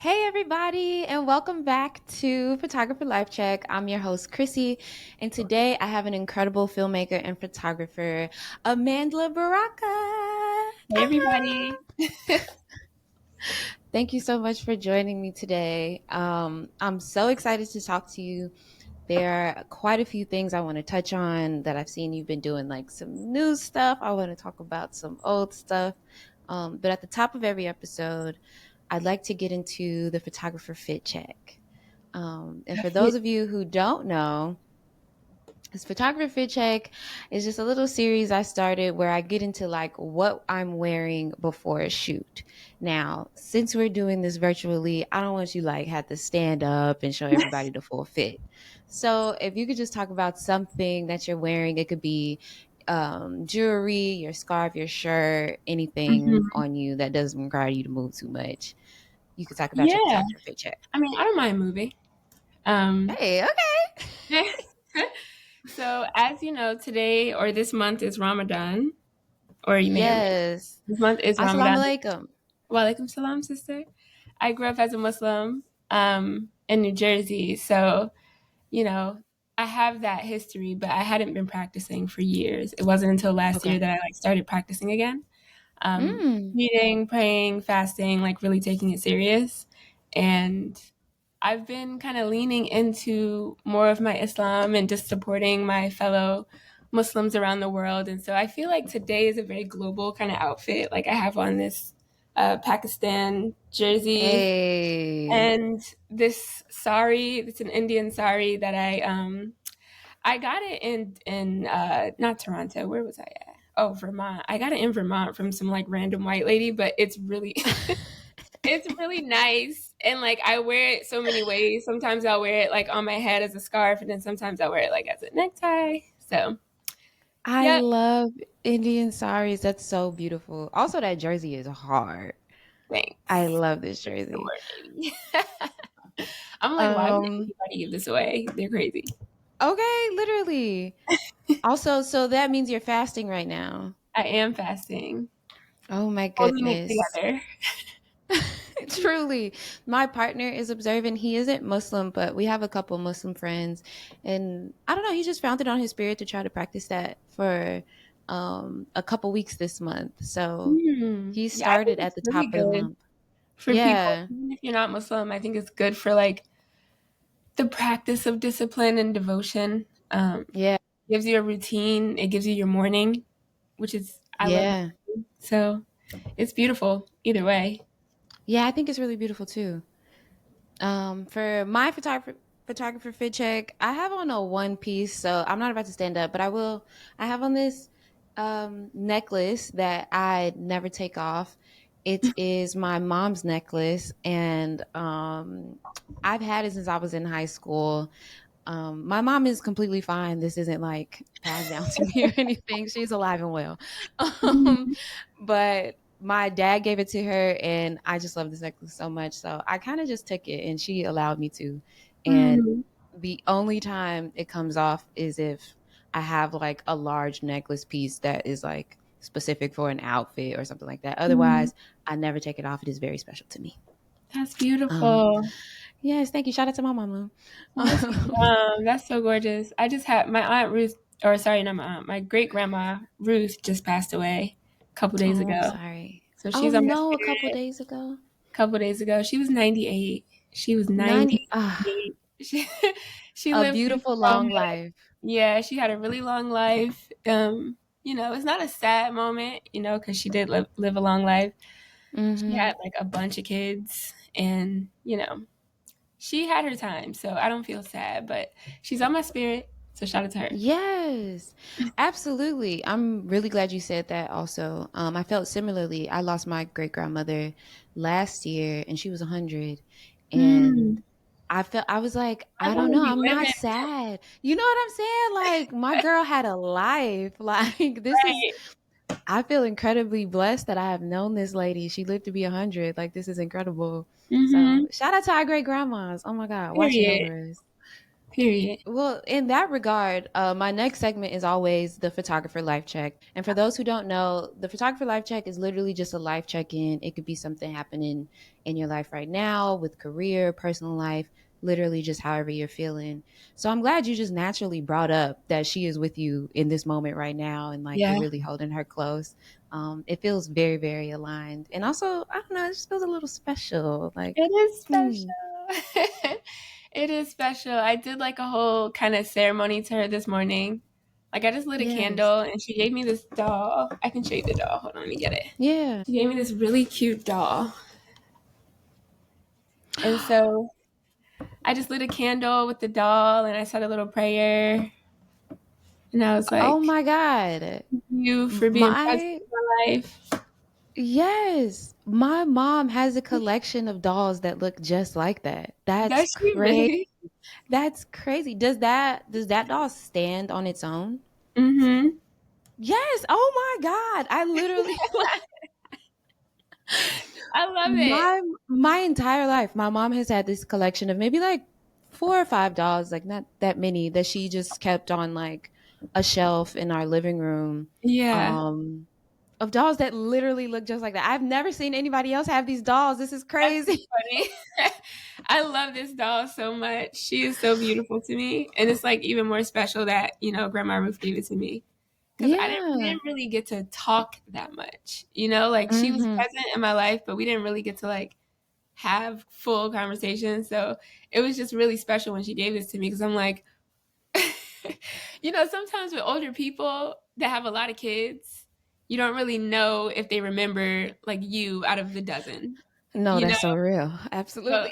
Hey, everybody, and welcome back to Photographer Life Check. I'm your host, Chrissy, and today I have an incredible filmmaker and photographer, Amandla Baraka. Hey everybody. Thank you so much for joining me today. I'm so excited to talk to you. There are quite a few things I want to touch on that I've seen you've been doing, like some new stuff. I want to talk about some old stuff. But at the top of every episode, I'd like to get into the photographer fit check. And for those of you who don't know, this photographer fit check is just a little series I started where I get into like what I'm wearing before a shoot. Now, since we're doing this virtually, I don't want you like have to stand up and show everybody the full fit. So if you could just talk about something that you're wearing, it could be jewelry, your scarf, your shirt, anything Mhm. on you that doesn't require you to move too much. You could talk about your Yeah, photographer fit check. I mean, I don't mind moving. Um, Hey, okay. so as you know, today or this month is Ramadan, or you may or may not. Yes. This month is Assalamu Ramadan. alaikum. Walaikum salam, sister. I grew up as a Muslim in New Jersey, so you know I have that history, but I hadn't been practicing for years. It wasn't until last year Okay. that I like started practicing again. Mm. Reading, praying, fasting, like really taking it serious. And I've been kind of leaning into more of my Islam and just supporting my fellow Muslims around the world. And so I feel like today is a very global kind of outfit. Like I have on this Pakistan jersey Hey. and this sari. It's an Indian sari that I got it in not Toronto. Where was I at? Oh, Vermont. I got it in Vermont from some like random white lady, but it's really it's really nice. And like I wear it so many ways. Sometimes I'll wear it like on my head as a scarf, and then sometimes I'll wear it like as a necktie. So, I yep. love Indian saris. That's so beautiful. Also, that jersey is hard. I Thanks. love this Thanks the jersey. word, baby. I'm like, why would Um, anybody give this away? They're crazy. okay, literally. Also, so that means you're fasting right now. I am fasting. Oh my Holding it goodness. together. Truly. My partner is observant. He isn't Muslim, but we have a couple Muslim friends. And I don't know, he just found it on his spirit to try to practice that for a couple weeks this month. So he Yeah, I think started at it's the really top of the good month. for people, Yeah. even if you're not Muslim. I think it's good for like the practice of discipline and devotion. Yeah. Gives you a routine. It gives you your morning, which is I love Yeah. morning. So it's beautiful either way. Yeah, I think it's really beautiful too. For my photographer fit check, I have on a one piece, so I'm not about to stand up, but I will. I have on this necklace that I never take off. It is my mom's necklace, and I've had it since I was in high school. My mom is completely fine. This isn't like passed down to me or anything. She's alive and well. Um, Mhm. but my dad gave it to her, and I just love this necklace so much. So I kind of just took it, and she allowed me to. And Mhm. the only time it comes off is if I have like a large necklace piece that is like specific for an outfit or something like that. Mhm. Otherwise, I never take it off. It is very special to me. That's Um, beautiful. yes, thank you. Shout out to my mama. That's that's so gorgeous. I just had my aunt Ruth, or sorry, not my aunt, my great grandma Ruth just passed away a couple days Oh, I'm ago. sorry. So Oh she's on my no, a couple spirit. days ago. A couple days ago, she was 98. She was 90 98. She she a lived through beautiful so long much. life. Yeah, she had a really long life. It's not a sad moment, because she did live a long life. She Mhm. had like a bunch of kids, and she had her time. So I don't feel sad, but she's on my spirit. So shout out to her. Yes. Absolutely. I'm really glad you said that also. I felt similarly. I lost my great grandmother last year and she was 100, and Mm, I was like, I I don't want to know, be I'm not living sad. You know what I'm saying? Like my girl had a life. Like this is right. I feel incredibly blessed that I have known this lady. She lived to be 100. Like, this is incredible. So, Mm-hmm. shout out to our great grandmas. Oh my God, watching Period. over us. Period. Well, in that regard, my next segment is always the photographer life check. And for those who don't know, the photographer life check is literally just a life check in. It could be something happening in your life right now with career, personal life, literally just however you're feeling. So I'm glad you just naturally brought up that she is with you in this moment right now and like you're Yeah. really holding her close. It feels very, very aligned. And also, I don't know, it just feels a little special. Like, It is hmm, special. It is special. I did like a whole kind of ceremony to her this morning. Like I just lit a yes. candle and she gave me this doll. I can show you the doll. Hold on, let me get it. Yeah. She gave me this really cute doll. And so I just lit a candle with the doll and I said a little prayer. And I was Oh like, my God. thank you for being present My, in my life. yes, my mom has a collection of dolls that look just like that. That's Does she crazy. really? That's crazy. Does that doll stand on its own? Mm-hmm. Yes. Oh my God. I literally I love it. my entire life, my mom has had this collection of maybe like 4 or 5 dolls, like not that many, that she just kept on like a shelf in our living room. Yeah. Um of dolls that literally look just like that. I've never seen anybody else have these dolls. This is That's so crazy. funny. I love this doll so much. She is so beautiful to me. And it's like even more special that, Grandma Ruth gave it to me. Because we Yeah. didn't really get to talk that much. Like she was Mhm. present in my life, but we didn't really get to like have full conversations. So it was just really special when she gave this to me because I'm like, sometimes with older people that have a lot of kids, you don't really know if they remember like you out of the dozen, No, you know? that's so real. So, Absolutely.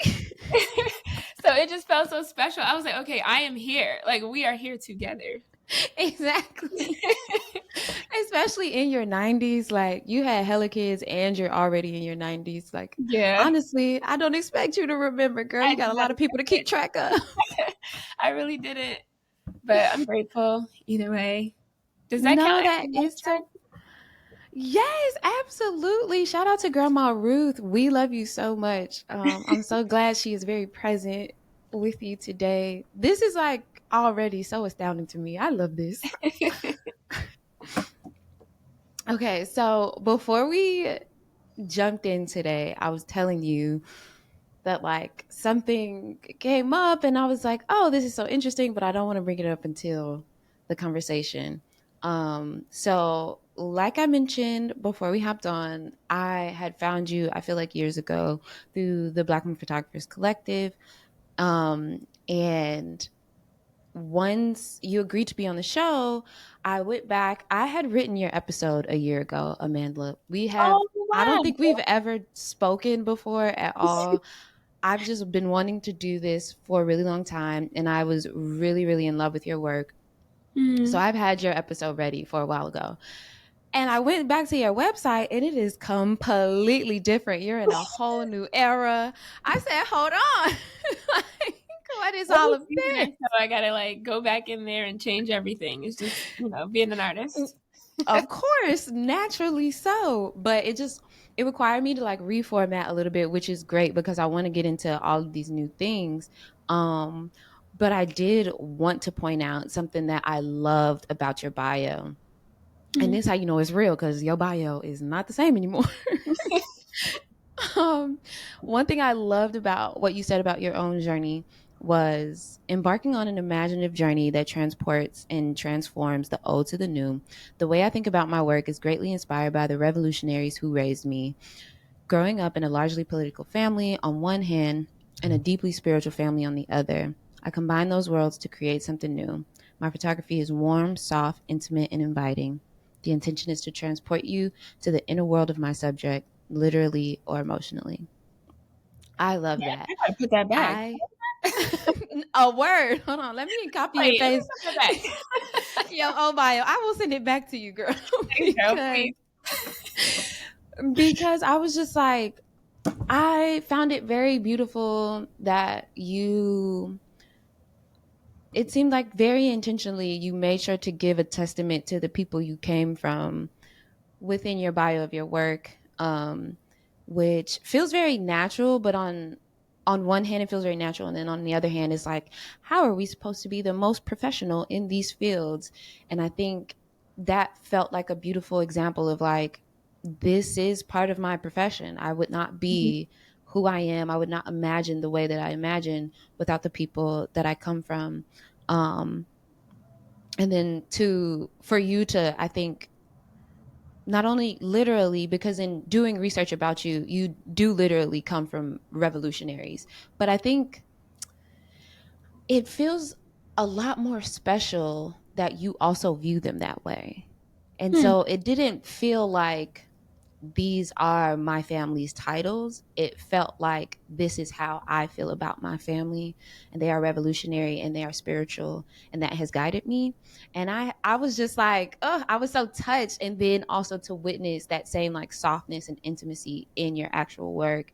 so it just felt so special. I was like, okay, I am here. Like we are here together. Exactly. Especially in your 90s, like you had hella kids and you're already in your 90s. Like Yeah, honestly, I don't expect you to remember, girl. I You got did a not lot of people to expect keep track of. it. I really didn't, but I'm grateful either way. Does that count No, as a that life is so. check? Yes, absolutely. Shout out to Grandma Ruth. We love you so much. I'm so glad she is very present with you today. This is like already so astounding to me. I love this. Okay, so before we jumped in today, I was telling you that like something came up and I was like, "Oh, this is so interesting, but I don't want to bring it up until the conversation." So like I mentioned before we hopped on, I had found you, I feel like years ago through the Black Women Photographers Collective. And once you agreed to be on the show, I went back. I had written your episode a year ago, Amandla. Oh I don't wow! think we've ever spoken before at all. I've just been wanting to do this for a really long time, and I was really, really in love with your work. So Mm. I've had your episode ready for a while ago. And I went back to your website, and it is completely different. You're in a whole new era. I said, hold on. Like, what is all Every of season or this? so, I gotta like go back in there and change everything. It's just being an artist. Of course, naturally so, but it required me to like reformat a little bit, which is great because I want to get into all of these new things. Um, but I did want to point out something that I loved about your bio. And Mm. this is how you know it's real because your bio is not the same anymore. um, One thing I loved about what you said about your own journey was embarking on an imaginative journey that transports and transforms the old to the new. The way I think about my work is greatly inspired by the revolutionaries who raised me. Growing up in a largely political family on one hand and a deeply spiritual family on the other, I combine those worlds to create something new. My photography is warm, soft, intimate, and inviting. The intention is to transport you to the inner world of my subject, literally or emotionally. I love Yeah, that. I gotta put that back. I a word. Hold on. Let me copy and Wait, let me paste put that back. yo oh bio. I will send it back to you, girl, Thanks, girl, because please. I was just like I found it very beautiful that you it seemed like very intentionally you made sure to give a testament to the people you came from within your bio of your work, which feels very natural, but on on one hand it feels very natural, and then on the other hand it's like, how are we supposed to be the most professional in these fields? And I think that felt like a beautiful example of like, this is part of my profession. I would not Mhm. be who I am. I would not imagine the way that I imagine without the people that I come from. um and then to for you to, I think, not only literally, because in doing research about you, you do literally come from revolutionaries, but I think it feels a lot more special that you also view them that way. And Hmm. so it didn't feel like these are my family's titles. It felt like this is how I feel about my family, and they are revolutionary and they are spiritual, and that has guided me. And I was just like, oh, I was so touched. And then also to witness that same like softness and intimacy in your actual work,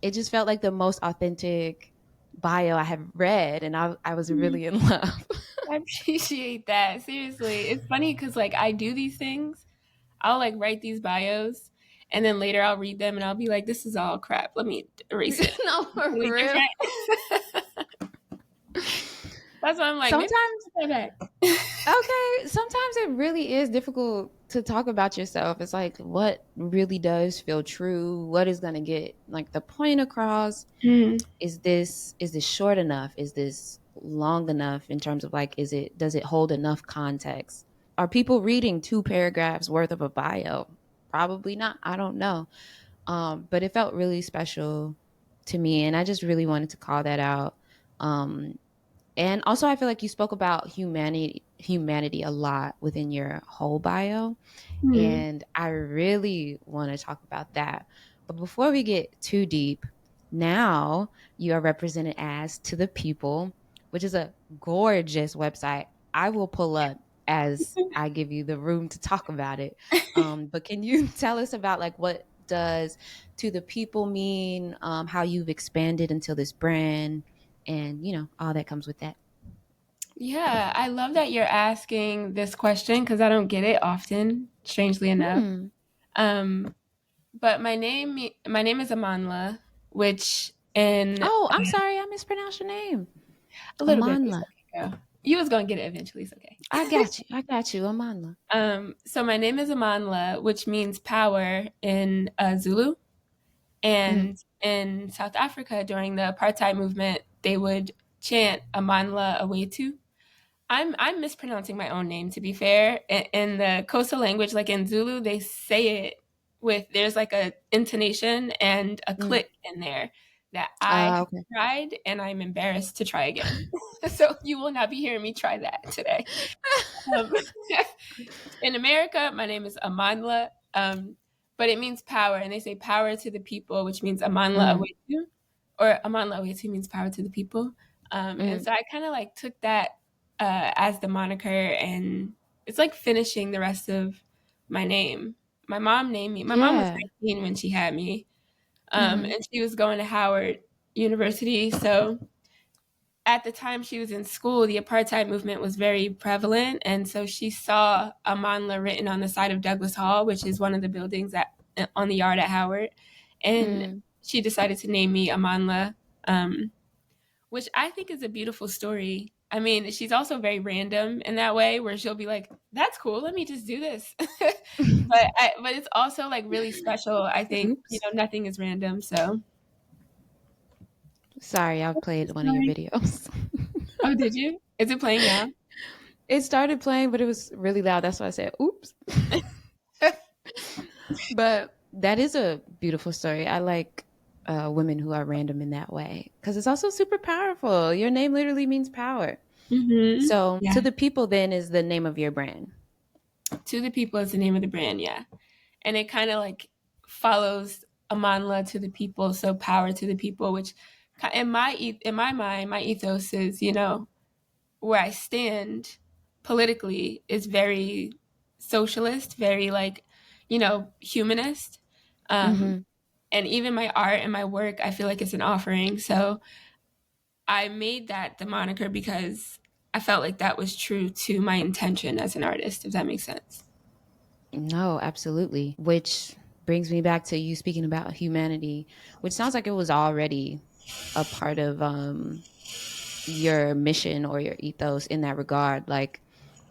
it just felt like the most authentic bio I have read, and I was really in love. I appreciate that. Seriously. It's funny because like I do these things. I'll like write these bios and then later I'll read them and I'll be like, this is all crap. Let me erase it. No, for Completely real. different. That's why I'm like, maybe Sometimes, I'll put that back. okay, sometimes it really is difficult to talk about yourself. It's like, what really does feel true? What is going to get like the point across? Hmm. Is this short enough? Is this long enough in terms of like, does it hold enough context? Are people reading 2 paragraphs worth of a bio? Probably not. I don't know. But it felt really special to me, and I just really wanted to call that out. Um, and also, I feel like you spoke about humanity a lot within your whole bio, Hmm. and I really want to talk about that. But before we get too deep, now you are represented as To the People, which is a gorgeous website. I will pull up as I give you the room to talk about it. But can you tell us about like, what does To the People mean? How you've expanded into this brand, and all that comes with that. Yeah, I love that you're asking this question because I don't get it often, strangely enough. Hmm. Um, but my name is Amandla, which in Oh, I'm sorry, I mispronounced your name. a little bit, it's Amandla. okay, girl. You was gonna get it eventually. It's okay. I got you. I got you. Amandla. So my name is Amandla, which means power in Zulu. Mm, And in South Africa during the apartheid movement, they would chant Amandla Awetu. I'm mispronouncing my own name to be fair. In the Xhosa language, like in Zulu, they say it with there's like a intonation and a mm. click in there that I have Okay. tried and I'm embarrassed to try again. So you will not be hearing me try that today. Um, in America, my name is Amandla, but it means power, and they say power to the people, which means Amandla Mm, Awetu, or Amandla Awetu means power to the people. And mm. so I kind of like took that as the moniker, and it's like finishing the rest of my name. My mom named me. My mom was Yeah. 19 when she had me, Hmm. and she was going to Howard University, so at the time she was in school, the apartheid movement was very prevalent. And so she saw Amanla written on the side of Douglas Hall, which is one of the buildings on the yard at Howard. And Mm. she decided to name me Amanla, um, which I think is a beautiful story. I mean, she's also very random in that way, where she'll be like, "That's cool. Let me just do this." But it's also like really special. I think Oops. nothing is random. So Sorry, I played one of your sorry. videos. Oh, did you? Is it playing now? It started playing, but it was really loud. That's why I said, oops. But that is a beautiful story. I like women who are random in that way because it's also super powerful. Your name literally means power. Mm-hmm. So, To Yeah. the People then is the name of your brand. To the People is the name of the brand, yeah. And it kind of like follows Amanla to the people, so power to the people, which in my mind, my ethos is, where I stand politically is very socialist, very like, humanist. Um, Hmm. and even my art and my work, I feel like it's an offering. So I made that the moniker because I felt like that was true to my intention as an artist, if that makes sense. No, absolutely. Which brings me back to you speaking about humanity, which sounds like it was already a part of your mission or your ethos in that regard. Like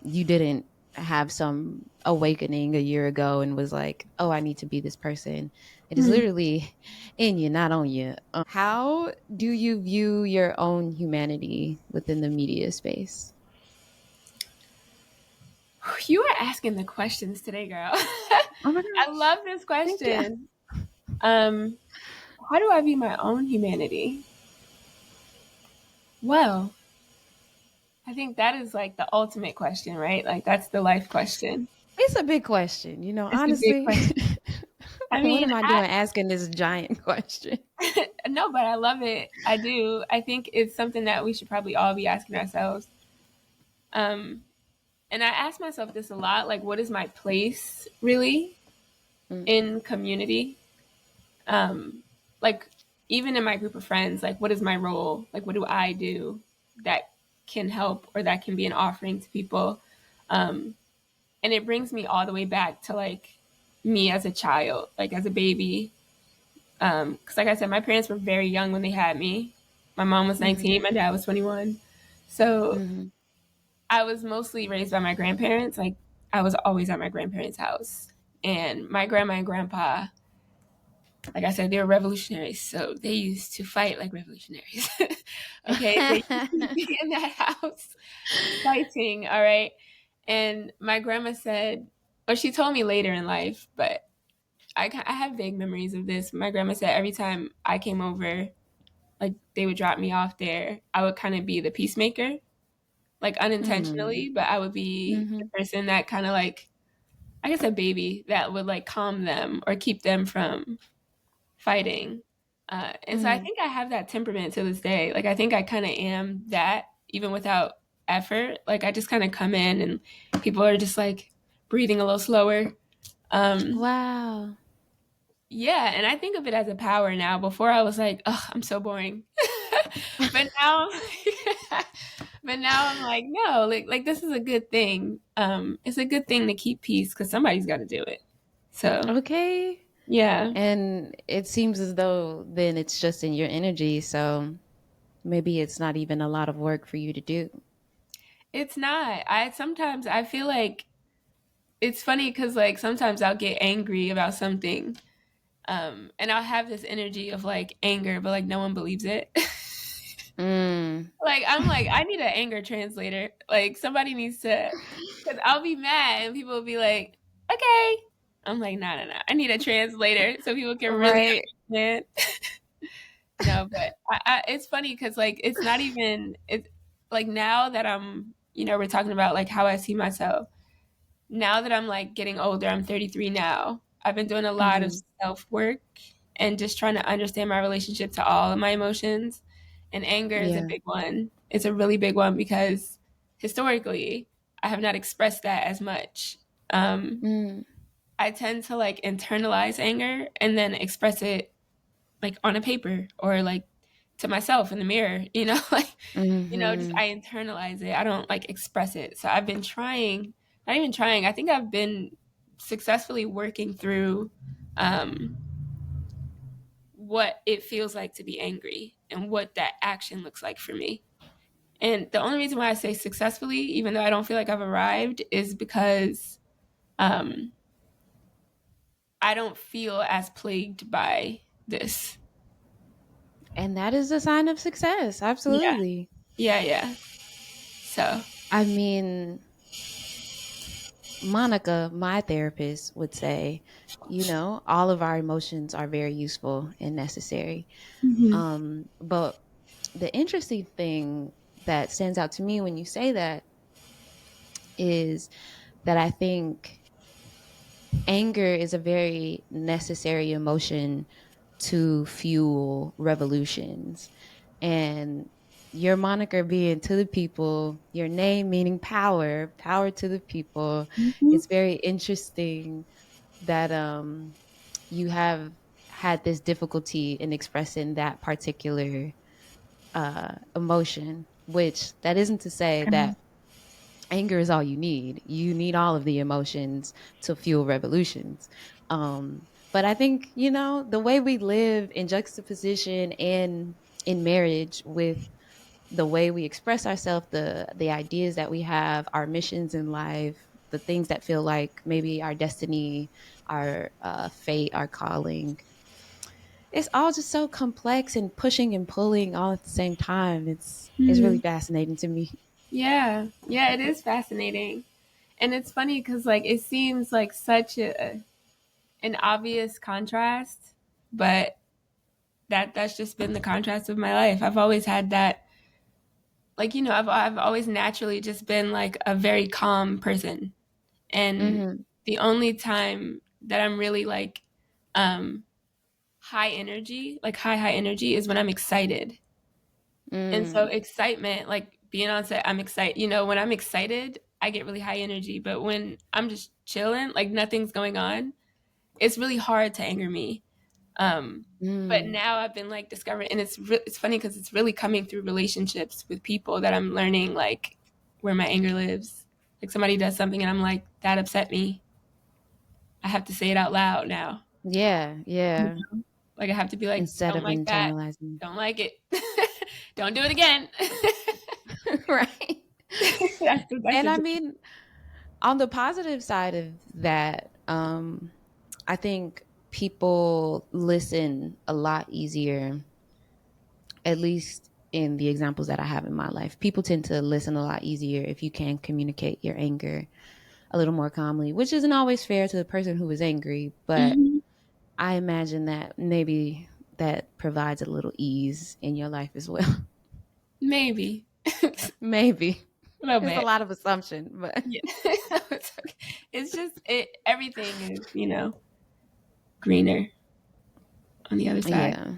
you didn't have some awakening a year ago and was like, oh, I need to be this person. It is Hmm. literally in you, not on you. How do you view your own humanity within the media space? You are asking the questions today, girl. Oh my I gosh. love this Thank you. question. Um, how do I view my own humanity? Well, I think that is like the ultimate question, right? Like that's the life question. It's a big question, It's a big honestly. question. I What mean, am I doing asking this giant question? no, but I love it. I do. I think it's something that we should probably all be asking ourselves. Um, and I ask myself this a lot, like, what is my place really Mm, in community? Um, like, even in my group of friends, like, what is my role? Like, what do I do that can help or that can be an offering to people? Um, and it brings me all the way back to like me as a child, like as a baby. Because, like I said, my parents were very young when they had me. My mom was mhm, 19, my dad was 21. So mhm. I was mostly raised by my grandparents. Like, I was always at my grandparents' house. And my grandma and grandpa, like I said, they were revolutionaries. So they used to fight like revolutionaries. Okay. They used to be in that house fighting. All right. And my grandma said, or she told me later in life, but I have vague memories of this. My grandma said every time I came over, like they would drop me off there, I would kind of be the peacemaker, like Mm, unintentionally, but I would be the mhm, person that kind of like, I guess a baby that would like calm them or keep them from fighting. And so I mhm. think I have that temperament to this day. Like I think I kind of am that even without effort. Like I just kind of come in and people are just like breathing a little slower. Um, Wow. yeah, and I think of it as a power now. Before I was like, oh, I'm so boring. but now but now I'm like, no, like this is a good thing. It's a good thing to keep peace because somebody's got to do it. So Okay. yeah, And it seems as though then it's just in your energy, so maybe it's not even a lot of work for you to do. it's not. I sometimes I feel like it's funny because like sometimes I'll get angry about something, and I'll have this energy of like anger, but like no one believes it. Mm. Like I'm like I need an anger translator. Like somebody needs to, because I'll be mad and people will be like, okay. I'm like, nah, nah, nah. I need a translator so people can really Right. understand. No, but it's funny because like it's not even it's like now that I'm we're talking about like how I see myself now that I'm like getting older. I'm 33 now. I've been doing a lot of Mhm. self work and just trying to understand my relationship to all of my emotions. And anger is a Yeah. big one. It's a really big one because historically I have not expressed that as much. Um, Mm. I tend to like internalize anger and then express it like on a paper or like to myself in the mirror, like, just Mhm. I internalize it. I don't like express it. So I've been trying, not even trying, I think I've been successfully working through um, what it feels like to be angry and what that action looks like for me. And the only reason why I say successfully, even though I don't feel like I've arrived, is because um, I don't feel as plagued by this. And that is a sign of success. Yeah. Absolutely. Yeah. Yeah. So, I mean, Monica, my therapist, would say, all of our emotions are very useful and necessary. mhm. But the interesting thing that stands out to me when you say that is that I think anger is a very necessary emotion to fuel revolutions. And your moniker being to the people, your name meaning power, power to the people. Mhm. It's very interesting that you have had this difficulty in expressing that particular emotion, which that isn't to say that anger is all you need. You need all of the emotions to fuel revolutions. But I think, the way we live in juxtaposition and in marriage with the way we express ourselves, the ideas that we have, our missions in life, the things that feel like maybe our destiny, our fate, our calling. It's all just so complex and pushing and pulling all at the same time. It's really Mhm. fascinating to me. Yeah, yeah, it is fascinating, and it's funny because like it seems like such an obvious contrast, but that's just been the contrast of my life. I've always had that, like I've always naturally just been like a very calm person, and Mm-hmm. the only time that I'm really like um high energy, like high energy, is when I'm excited. And so Mm. excitement, like being on set, I'm excited. When I'm excited, I get really high energy. But when I'm just chilling, like nothing's going on, it's really hard to anger me. But Mm. now I've been like discovering, and it's funny because it's really coming through relationships with people that I'm learning like where my anger lives. Like somebody does something, and I'm like, that upset me. I have to say it out loud now. Yeah, yeah. Like I have to be like, Instead don't of like that, internalizing. don't like it, don't do it again. Right. That's And I just mean, on the positive side of that, I think people listen a lot easier, at least in the examples that I have in my life. People tend to listen a lot easier if you can communicate your anger a little more calmly, which isn't always fair to the person who is angry, but Mhm. I imagine that maybe that provides a little ease in your life as well. Maybe a Maybe. little It's a bit. lot of assumption, but Yeah, it's okay. It's just everything is greener on the other side. yeah,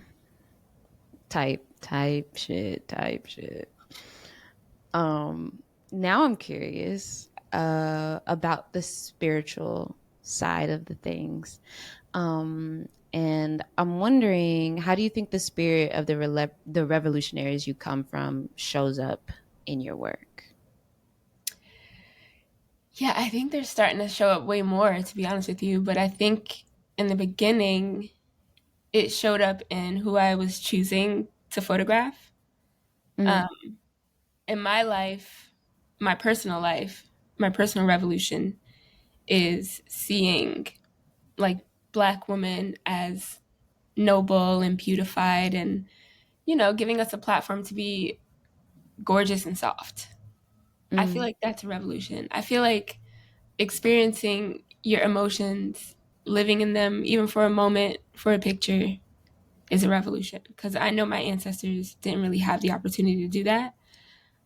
type shit. Now I'm curious about the spiritual side of the things. And I'm wondering, how do you think the spirit of the revolutionaries you come from shows up in your work? Yeah, I think they're starting to show up way more, to be honest with you. But I think in the beginning, it showed up in who I was choosing to photograph. Mm, In my life, my personal life, my personal revolution is seeing like black women as noble and beautified and giving us a platform to be gorgeous and soft. I feel mm, like that's a revolution. I feel like experiencing your emotions, living in them even for a moment, for a picture, is a revolution because I know my ancestors didn't really have the opportunity to do that.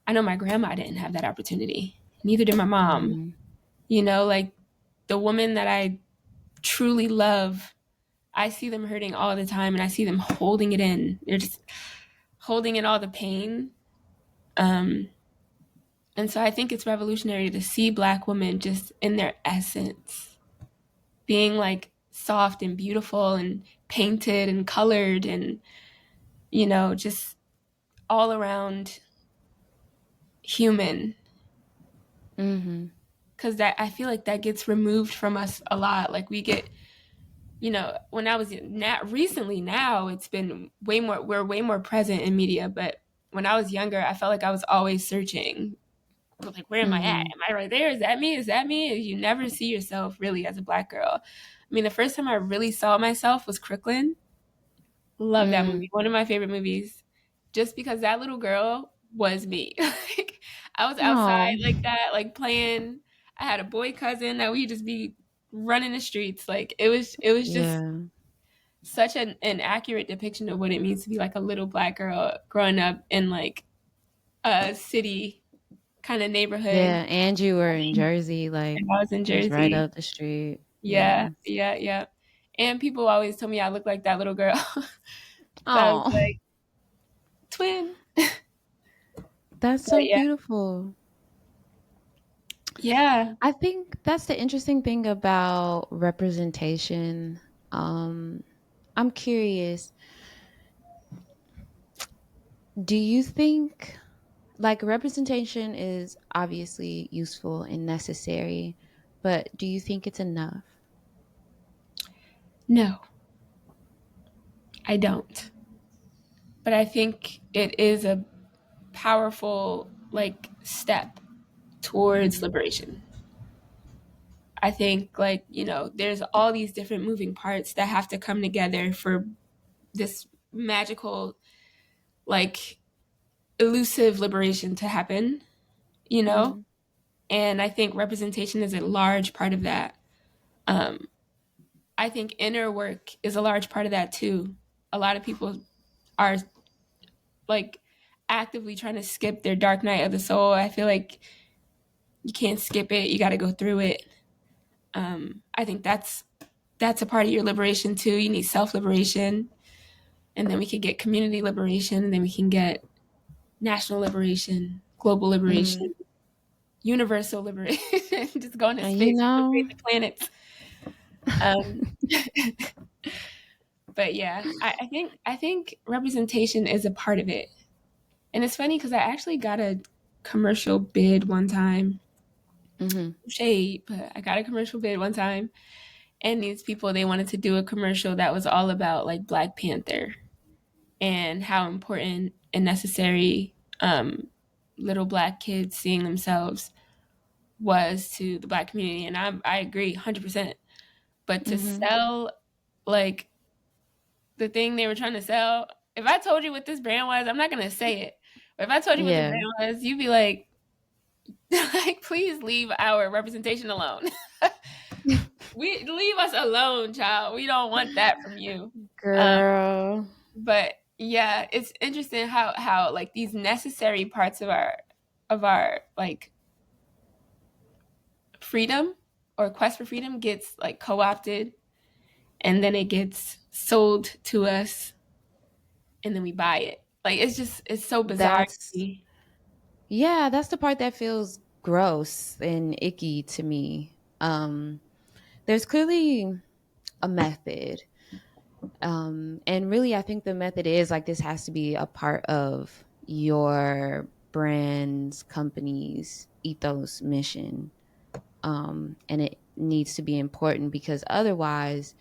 I know my grandma didn't have that opportunity. Neither did my mom. mm, Like the woman that I truly love, I see them hurting all the time and I see them holding it in. They're just holding in all the pain. Um, and so I think it's revolutionary to see black women just in their essence, being like soft and beautiful and painted and colored and, just all around human. mm-hmm, Cause that I feel like that gets removed from us a lot. Like we get, when I was not recently, now it's been way more, we're way more present in media. But when I was younger, I felt like I was always searching. Like, where am I at? mm-hmm, Am I right there? Is that me? Is that me? You never see yourself really as a black girl. I mean, the first time I really saw myself was Crooklyn. Love that mm. movie. One of my favorite movies. Just because that little girl was me. Like I was outside Oh, like that, like playing. I had a boy cousin that we just be running the streets. Like it was just yeah, such an accurate depiction of what it means to be like a little black girl growing up in like a city kind of neighborhood. yeah. And you were in Jersey, like And I was in just right Jersey. up the street. Yeah, Yeah. yeah, yeah. And people always tell me I look like that little girl. So I was Oh, like, twin. that's But so yeah. beautiful. Yeah. I think that's the interesting thing about representation. Um, I'm curious, do you think like representation is obviously useful and necessary, but do you think it's enough? No, I don't. but I think it is a powerful like step towards Mm-hmm. liberation. I think like, you know, there's all these different moving parts that have to come together for this magical, like elusive liberation to happen, you know? Mm-hmm. And I think representation is a large part of that. Um, I think inner work is a large part of that too. A lot of people are like actively trying to skip their dark night of the soul. I feel like you can't skip it. You got to go through it. I think that's a part of your liberation too. You need self liberation, and then we can get community liberation, and then we can get national liberation, global Mm-hmm. liberation, universal liberation. Just go into And you space, know, infiltrate the planets. Um, but yeah, I think representation is a part of it, and it's funny because I actually got a commercial bid one time. mm-hmm. Shade, but I got a commercial bid one time, and these people they wanted to do a commercial that was all about like Black Panther and how important and necessary little Black kids seeing themselves was to the Black community, and I agree 100%. But to Mm-hmm. sell like the thing they were trying to sell, if I told you what this brand was, I'm not gonna say it. But if I told you what the Yeah. brand was, you'd be like, like, please leave our representation alone. We leave us alone, child. We don't want that from you. Um, Girl. but yeah, it's interesting how like these necessary parts of our like freedom or quest for freedom gets like co-opted, and then it gets sold to us, and then we buy it. Like it's so bizarre to That's me. Yeah, that's the part that feels gross and icky to me. There's clearly a method. And really, I think the method is like this has to be a part of your brand's, company's ethos, mission. And it needs to be important because otherwise,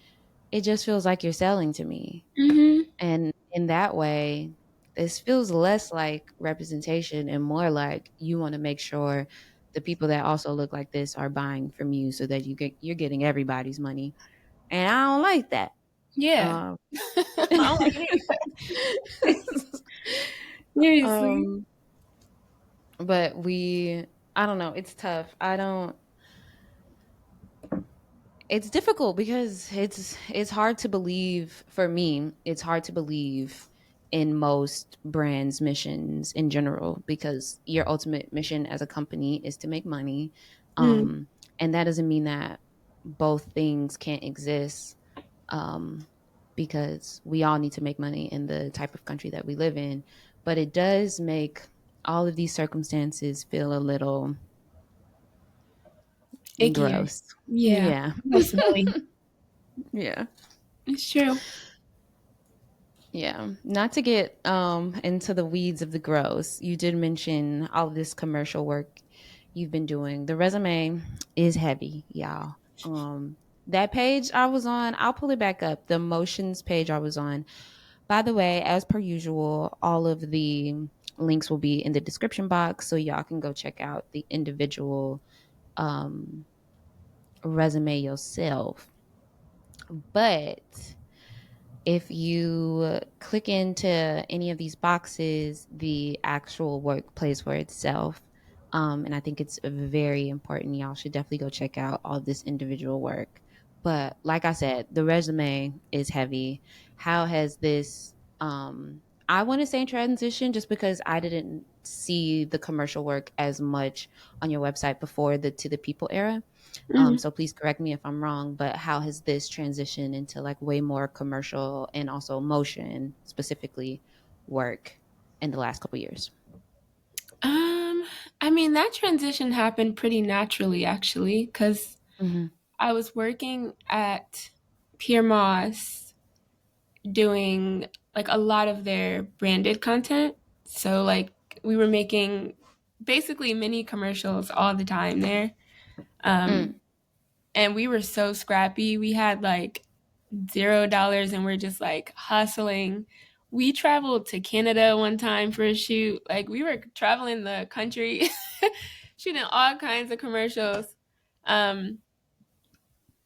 it just feels like you're selling to me. Hmm. And in that way, this feels less like representation and more like you want to make sure the people that also look like this are buying from you so that you're getting everybody's money. And I don't like that. Yeah. Um, I don't like it either. Seriously. um, but I don't know. It's tough. It's difficult because it's hard to believe for me. It's hard to believe in most brands' missions in general because your ultimate mission as a company is to make money, Mm. um, and that doesn't mean that both things can't exist. Um, because we all need to make money in the type of country that we live in, but it does make all of these circumstances feel a little Ickier. gross. Yeah. Yeah. No smelly. Yeah. It's true. Yeah, not to get into the weeds of the gross. You did mention all of this commercial work you've been doing. The resume is heavy, y'all. That page I was on, I'll pull it back up. The motions page I was on. By the way, as per usual, all of the links will be in the description box so y'all can go check out the individual um resume yourself. But if you click into any of these boxes, the actual work plays for itself. And I think it's very important. Y'all should definitely go check out all this individual work. But like I said, the resume is heavy. How has this, I want to say transition just because I didn't see the commercial work as much on your website before the To the People era. Hmm. So please correct me if I'm wrong, but how has this transitioned into like way more commercial and also motion specifically work in the last couple years? Um, I mean that transition happened pretty naturally actually, because Mm-hmm. I was working at Pierre Moss doing like a lot of their branded content. So like we were making basically mini commercials all the time there. Um, Mm. and we were so scrappy. We had like $0 and we're just like hustling. We traveled to Canada one time for a shoot. Like we were traveling the country, shooting all kinds of commercials. Um,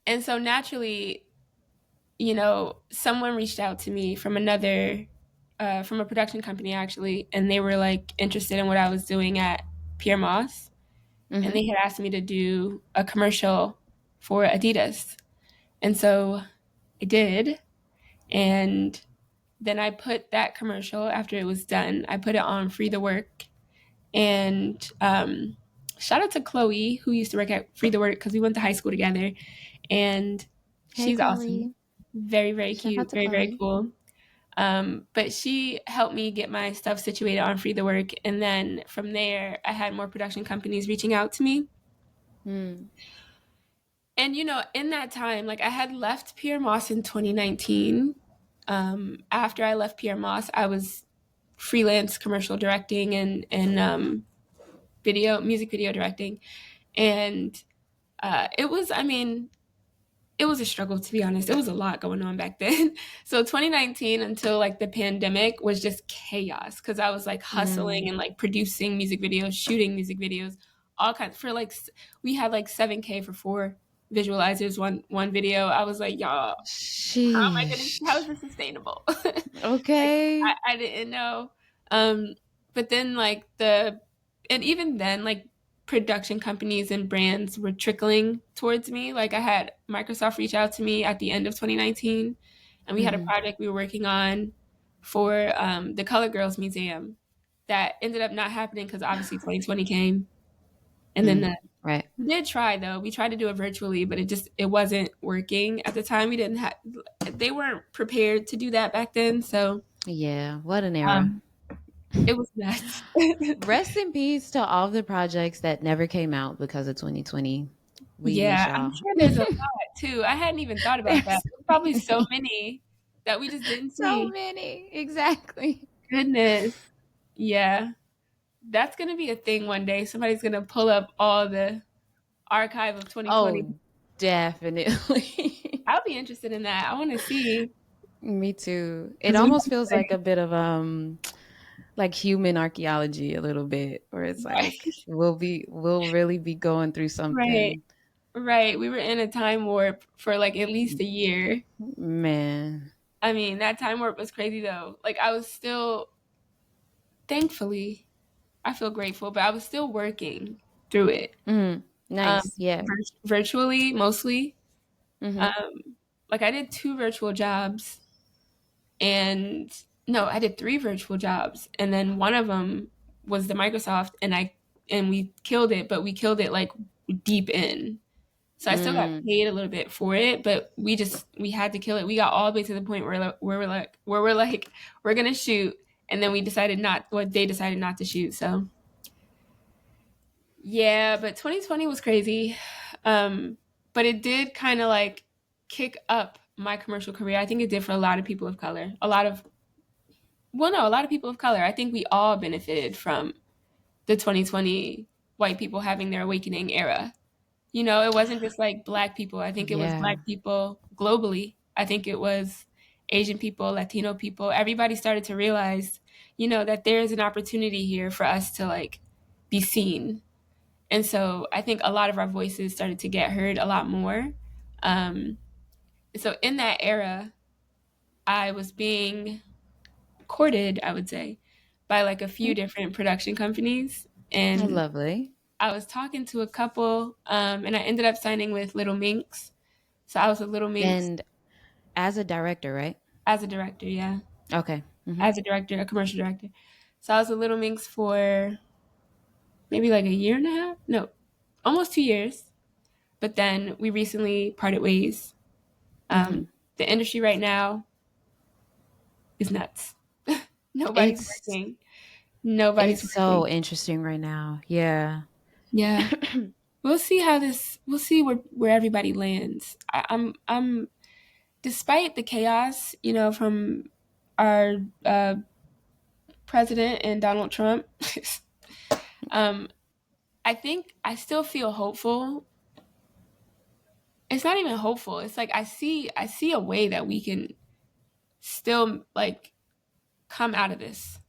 and so naturally, someone reached out to me from from a production company actually, and they were like interested in what I was doing at Pierre Moss, and Mm-hmm. they had asked me to do a commercial for Adidas, and so I did, and then I put that commercial after it was done. I put it on Free the Work, and shout out to Chloe who used to work at Free the Work because we went to high school together, and Hey, she's awesome, Chloe. very very Shout out cute, to very very Chloe. cool. But she helped me get my stuff situated on Free the Work. And then from there, I had more production companies reaching out to me. Mm. And, in that time, like I had left Pierre Moss in 2019. After I left Pierre Moss, I was freelance commercial directing and music video directing. And it was, I mean, it was a struggle, to be honest. It was a lot going on back then. So 2019 until like the pandemic was just chaos because I was like hustling Mm. and like producing music videos, shooting music videos, all kinds for like we had like 7K for 4 visualizers, one video. I was like, y'all, how am I gonna how is Sheesh. this sustainable? Like Okay. I didn't know. Um, but then like and even then like production companies and brands were trickling towards me. Like I had Microsoft reach out to me at the end of 2019, and we had a Mm-hmm. project we were working on for the Color Girls Museum that ended up not happening because obviously 2020 came, and then Mm. Right. we did try though. We tried to do it virtually, but it wasn't working at the time. We didn't have they weren't prepared to do that back then, so Yeah. What an era. um, it was nuts. Rest in peace to all the projects that never came out because of 2020. We miss Yeah, I'm y'all. sure there's a lot too. I hadn't even thought about that. There's There's probably so so many. many that we just didn't So see. many. Exactly. Goodness. Yeah. That's going to be a thing one day. Somebody's going to pull up all the archive of 2020. Oh, definitely. I'll be interested in that. I want to see Me too. It because we almost want feels like a bit of like human archaeology a little bit, where it's right. like we'll really be going through Right. something. Right. We were in a time warp for like at least a year. Man. I mean, that time warp was crazy though. Like I was still thankfully, I feel grateful, but I was still working through it. Mm. Nice. Yeah. Virtually mostly. Mhm. Um, like I did 2 virtual jobs, and no, I did 3 virtual jobs, and then one of them was the Microsoft, and we killed it, but we killed it like deep in. So I still got Mm. paid a little bit for it, but we had to kill it. We got all the way to the point where we're gonna shoot, and then we decided not. Well, they decided not to shoot. So yeah, but 2020 was crazy. Um, but it did kind of like kick up my commercial career. I think it did for a lot of people of color. A lot of people of color. I think we all benefited from the 2020 white people having their awakening era. It wasn't just like black people. I think it was Yeah. black people globally. I think it was Asian people, Latino people. Everybody started to realize, that there is an opportunity here for us to like be seen. And so I think a lot of our voices started to get heard a lot more. Um, so in that era, I was being courted, I would say, by like a few Mm. different production companies. And Lovely. I was talking to a couple, and I ended up signing with Little Minx. So I was with Little Minx And as a director, right? as a director, yeah, Okay. Mhm. as a director, a commercial director. So I was with Little Minx for maybe like a year and a half, no, almost 2 years. But then we recently parted ways. Mhm. The industry right now is nuts. Nobody's It's working. Nobody's it's working. so interesting right now. Yeah. Yeah, we'll see We'll see where everybody lands. I'm despite the chaos, from our president and Donald Trump. um, I think I still feel hopeful. It's not even hopeful. It's like I see a way that we can still like come out of this.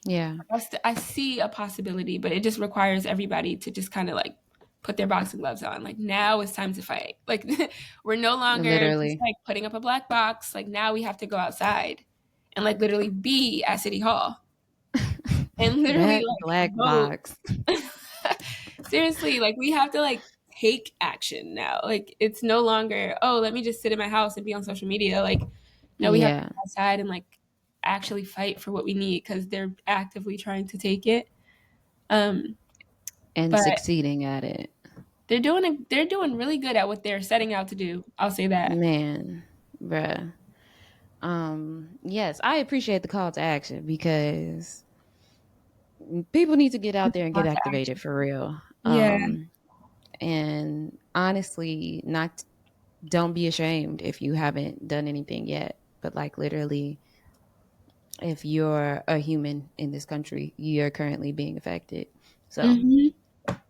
Yeah. I see a possibility, but it just requires everybody to just kind of like put their boxing gloves on. Like now it's time to fight. Like we're no longer just Literally. like putting up a black box. Like now we have to go outside and like literally be at City Hall and literally That like black vote. box. Seriously, like we have to like take action now. Like it's no longer, oh, let me just sit in my house and be on social media. Like no, we have to Yeah. go outside and like actually fight for what we need because they're actively trying to take it. Um, And but succeeding at it. they're doing really good at what they're setting out to do. I'll say that. Man, bruh. Yes, I appreciate the call to action because people need to get out there and get Call to activated action. for real. Yeah. And honestly, not don't be ashamed if you haven't done anything yet. But like literally, if you're a human in this country, you're currently being affected. So Mhm.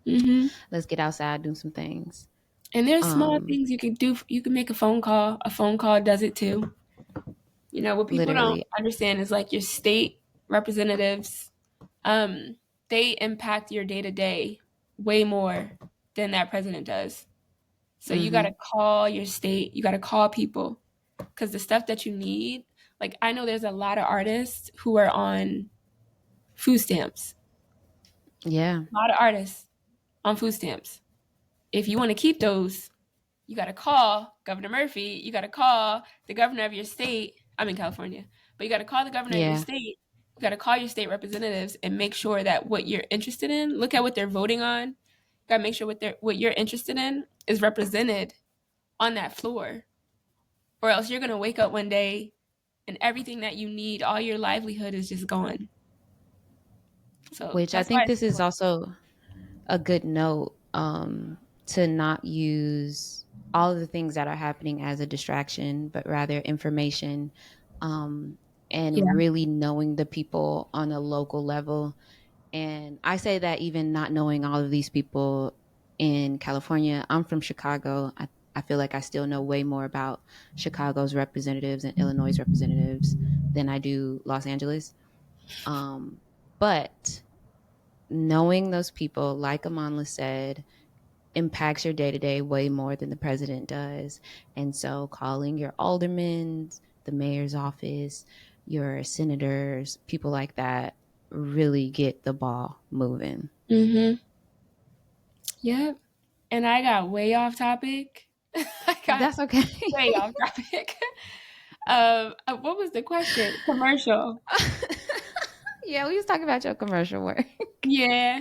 Mhm. let's get outside, do some things. And there's small Um, things you can do. You can make a phone call. A phone call does it too. You know what people don't literally. understand is like your state representatives. Um, they impact your day to day way more than that president does. So you got Mm-hmm. to call your state. You got to call people because the stuff that you need. Like I know there's a lot of artists who are on food stamps. Yeah. A lot of artists on food stamps. If you want to keep those, you got to call Governor Murphy. You got to call the governor of your state. I'm in California, but you got to call the governor of your Yeah. state. You got to call your state representatives and make sure that what you're interested in, look at what they're voting on. You got to make sure what you're interested in is represented on that floor, or else you're gonna wake up one day and everything that you need, all your livelihood is just gone. So Which I that's why think it's this is important. also a good note to not use all of the things that are happening as a distraction, but rather information um, and Yeah. really knowing the people on a local level. And I say that even not knowing all of these people in California. I'm from Chicago. I feel like I still know way more about Chicago's representatives and Illinois' representatives than I do Los Angeles. But knowing those people, like Amandla said, impacts your day to day way more than the president does. And so calling your aldermen, the mayor's office, your senators, people like that really get the ball moving. Mm-hmm. Yeah. And I got way off topic. I got That's okay. way off topic. What was the question? Commercial. Yeah, we was talking about your commercial work. Yeah.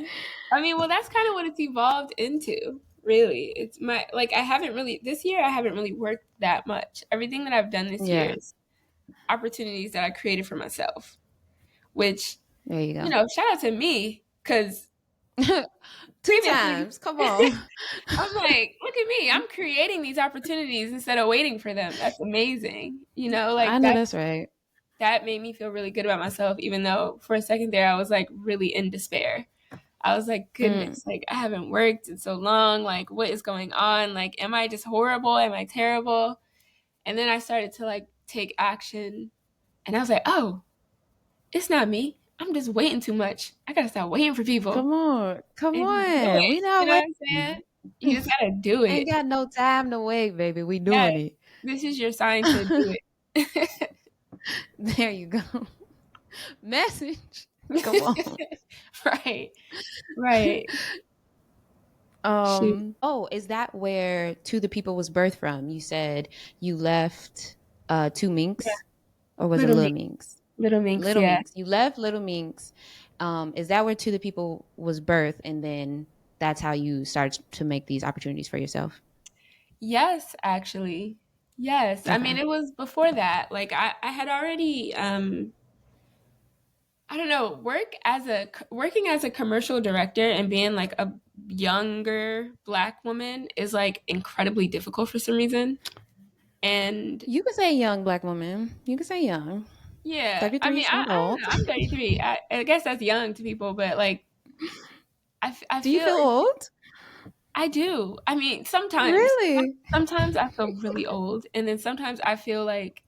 I mean, well, that's kind of what it's evolved into. Really, it's my like I haven't really this year. I haven't really worked that much. Everything that I've done this year Yeah, is opportunities that I created for myself. Which there you you go. know, shout out to me because Two previously times. Come on. I'm like, look at me, I'm creating these opportunities instead of waiting for them. That's amazing. You know, I like know that's right. that made me feel really good about myself, even though for a second there I was like really in despair. I was like, Mm, goodness, like I haven't worked in so long. Like, what is going on? Like, am I just horrible? Am I terrible? And then I started to like take action and I was like, oh, it's not me. I'm just waiting too much. I gotta stop waiting for people come on. Come and just do on. it. We You not know what I'm saying? waiting. You just gotta do Ain't it. got no time to wait, baby. We Yeah. doing it. This is your sign to do it. There you go. Message. Come on. Right. Right. Shoot. Oh, is that where To the People was birthed from? You said you left Two Yeah. Minks, or was it Little Little Minx. Minks? Little Minx, Little yeah. Minks. You left Little Minks. Is that where To the People was birthed, and then that's how you started to make these opportunities for yourself? Yes, actually. Yes. I mean, Okay. it was before that. Like I had already I don't know, working as a commercial director and being like a younger black woman is like incredibly difficult for some reason. And You could say young black woman. You could say young. yeah, I 33 mean, is not I don't old. know. I'm 33. I guess that's young to people, but like I Do you feel feel old? I do. I mean, Really? sometimes I feel really old, and then sometimes I feel like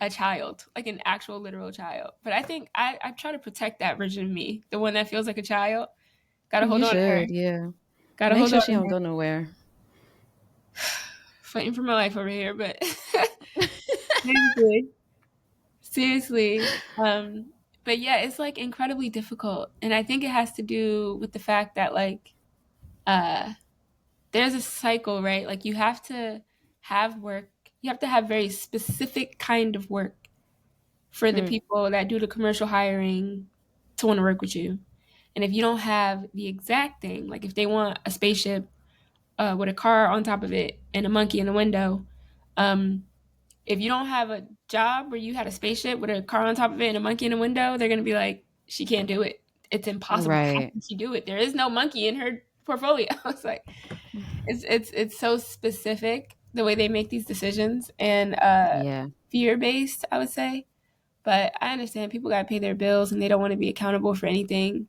a child, like an actual literal child. But I think I try to protect that version of me, the one that feels like a child. Gotta hold You on to her. should, yeah. Gotta Make hold sure on she to don't her. go nowhere. Fighting for my life over here, but seriously, seriously. But yeah, it's like incredibly difficult, and I think it has to do with the fact that like uh, there's a cycle, right? Like you have to have work. You have to have very specific kind of work for the Mm, people that do the commercial hiring to want to work with you. And if you don't have the exact thing, like if they want a spaceship with a car on top of it and a monkey in the window, um, if you don't have a job where you had a spaceship with a car on top of it and a monkey in the window, they're gonna be like, she can't do it. It's impossible. How right. can she do it? There is no monkey in her portfolio. It's like it's so specific the way they make these decisions and Yeah. fear based, I would say. But I understand people got to pay their bills and they don't want to be accountable for anything.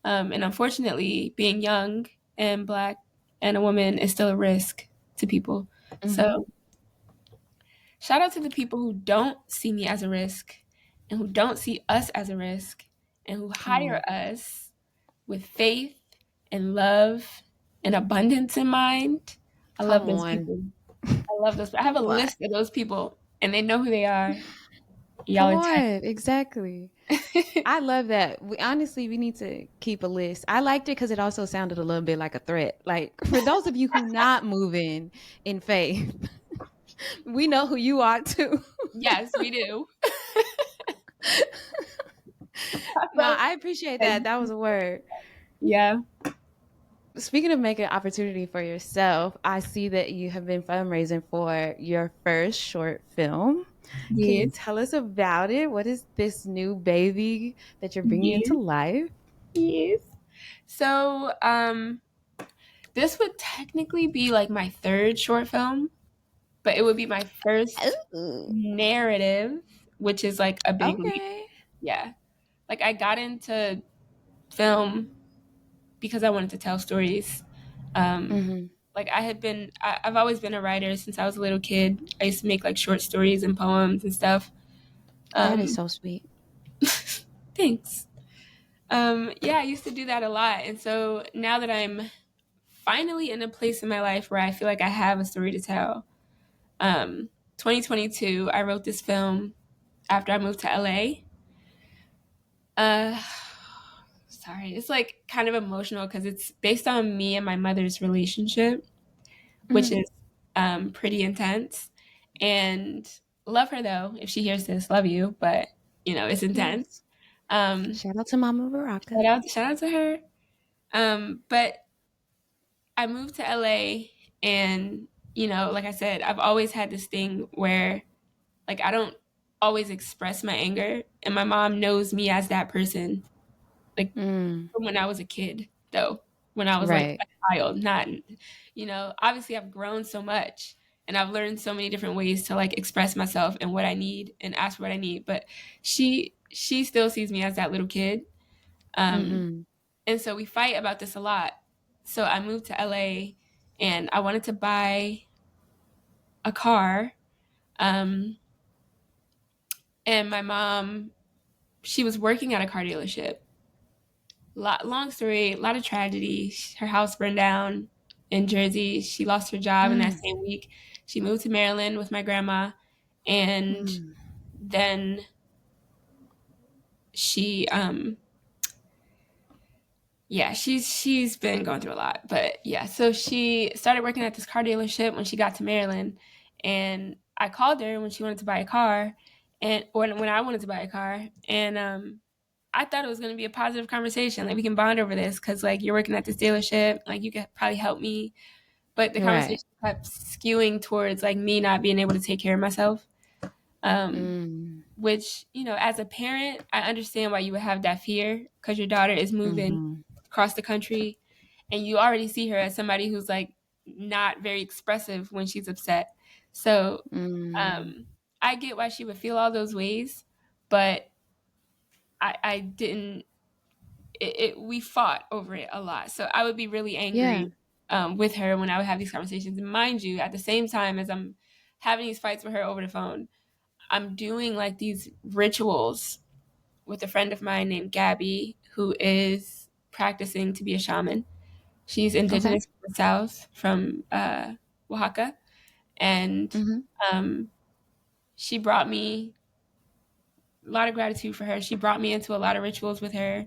And unfortunately, being young and black and a woman is still a risk to people. Hmm. So shout out to the people who don't see me as a risk and who don't see us as a risk and who Come hire on. us with faith and love and abundance in mind. I love Come those on. people. I love those. I have a Come on. list of those people and they know who they are. Y'all Come are on. Exactly. tight. I love that. We need to keep a list. I liked it because it also sounded a little bit like a threat. Like for those of you who not moving in faith, we know who you are too. Yes, we do. No, So, I appreciate that. That was a word. yeah. Speaking of making opportunity for yourself, I see that you have been fundraising for your first short film. Can you Yes. tell us about it? What is this new baby that you're bringing into Yes. life? Yes. So, this would technically be like my third short film, but it would be my first Ooh, narrative, which is like a big leap. okay. Yeah. Like I got into film because I wanted to tell stories. Um, Hmm. like I've always been a writer since I was a little kid. I used to make like short stories and poems and stuff. That is Um, so sweet. thanks. Yeah, I used to do that a lot. And so now that I'm finally in a place in my life where I feel like I have a story to tell, 2022, I wrote this film after I moved to LA. Uh, sorry, it's like kind of emotional because it's based on me and my mother's relationship, which Mhm. is pretty intense. And love her though, if she hears this, love you, but it's intense. Yes. Um, Shout out to Mama Baraka. shout out to her. But I moved to LA and like I said, I've always had this thing where like I don't always express my anger and my mom knows me as that person. Like Mm, from when I was a kid though, when I was like right. a child, not obviously I've grown so much and I've learned so many different ways to like express myself and what I need and ask for what I need, but she still sees me as that little kid. Um Hmm. And so we fight about this a lot. So I moved to LA and I wanted to buy a car. Um, and my mom, she was working at a car dealership. Long story, a lot of tragedy. Her house burned down in Jersey. She lost her job in that Mm, same week. She moved to Maryland with my grandma. And mm. then she yeah, she's been going through a lot, but yeah. So she started working at this car dealership when she got to Maryland, and I called her when she wanted to buy a car, and when I wanted to buy a car, and I thought it was going to be a positive conversation, like we can bond over this because like you're working at this dealership, like you could probably help me, but the Right. conversation kept skewing towards like me not being able to take care of myself. Um, Mm, which as a parent, I understand why you would have that fear because your daughter is moving hmm. across the country and you already see her as somebody who's like not very expressive when she's upset. So Mm. I get why she would feel all those ways, but I didn't. We fought over it a lot, so I would be really Yeah. angry with her when I would have these conversations. And mind you, at the same time as I'm having these fights with her over the phone, I'm doing like these rituals with a friend of mine named Gabby, who is practicing to be a shaman. She's Okay. indigenous from the South, from Oaxaca. And Mhm. um, she brought me a lot of gratitude for her. She brought me into a lot of rituals with her,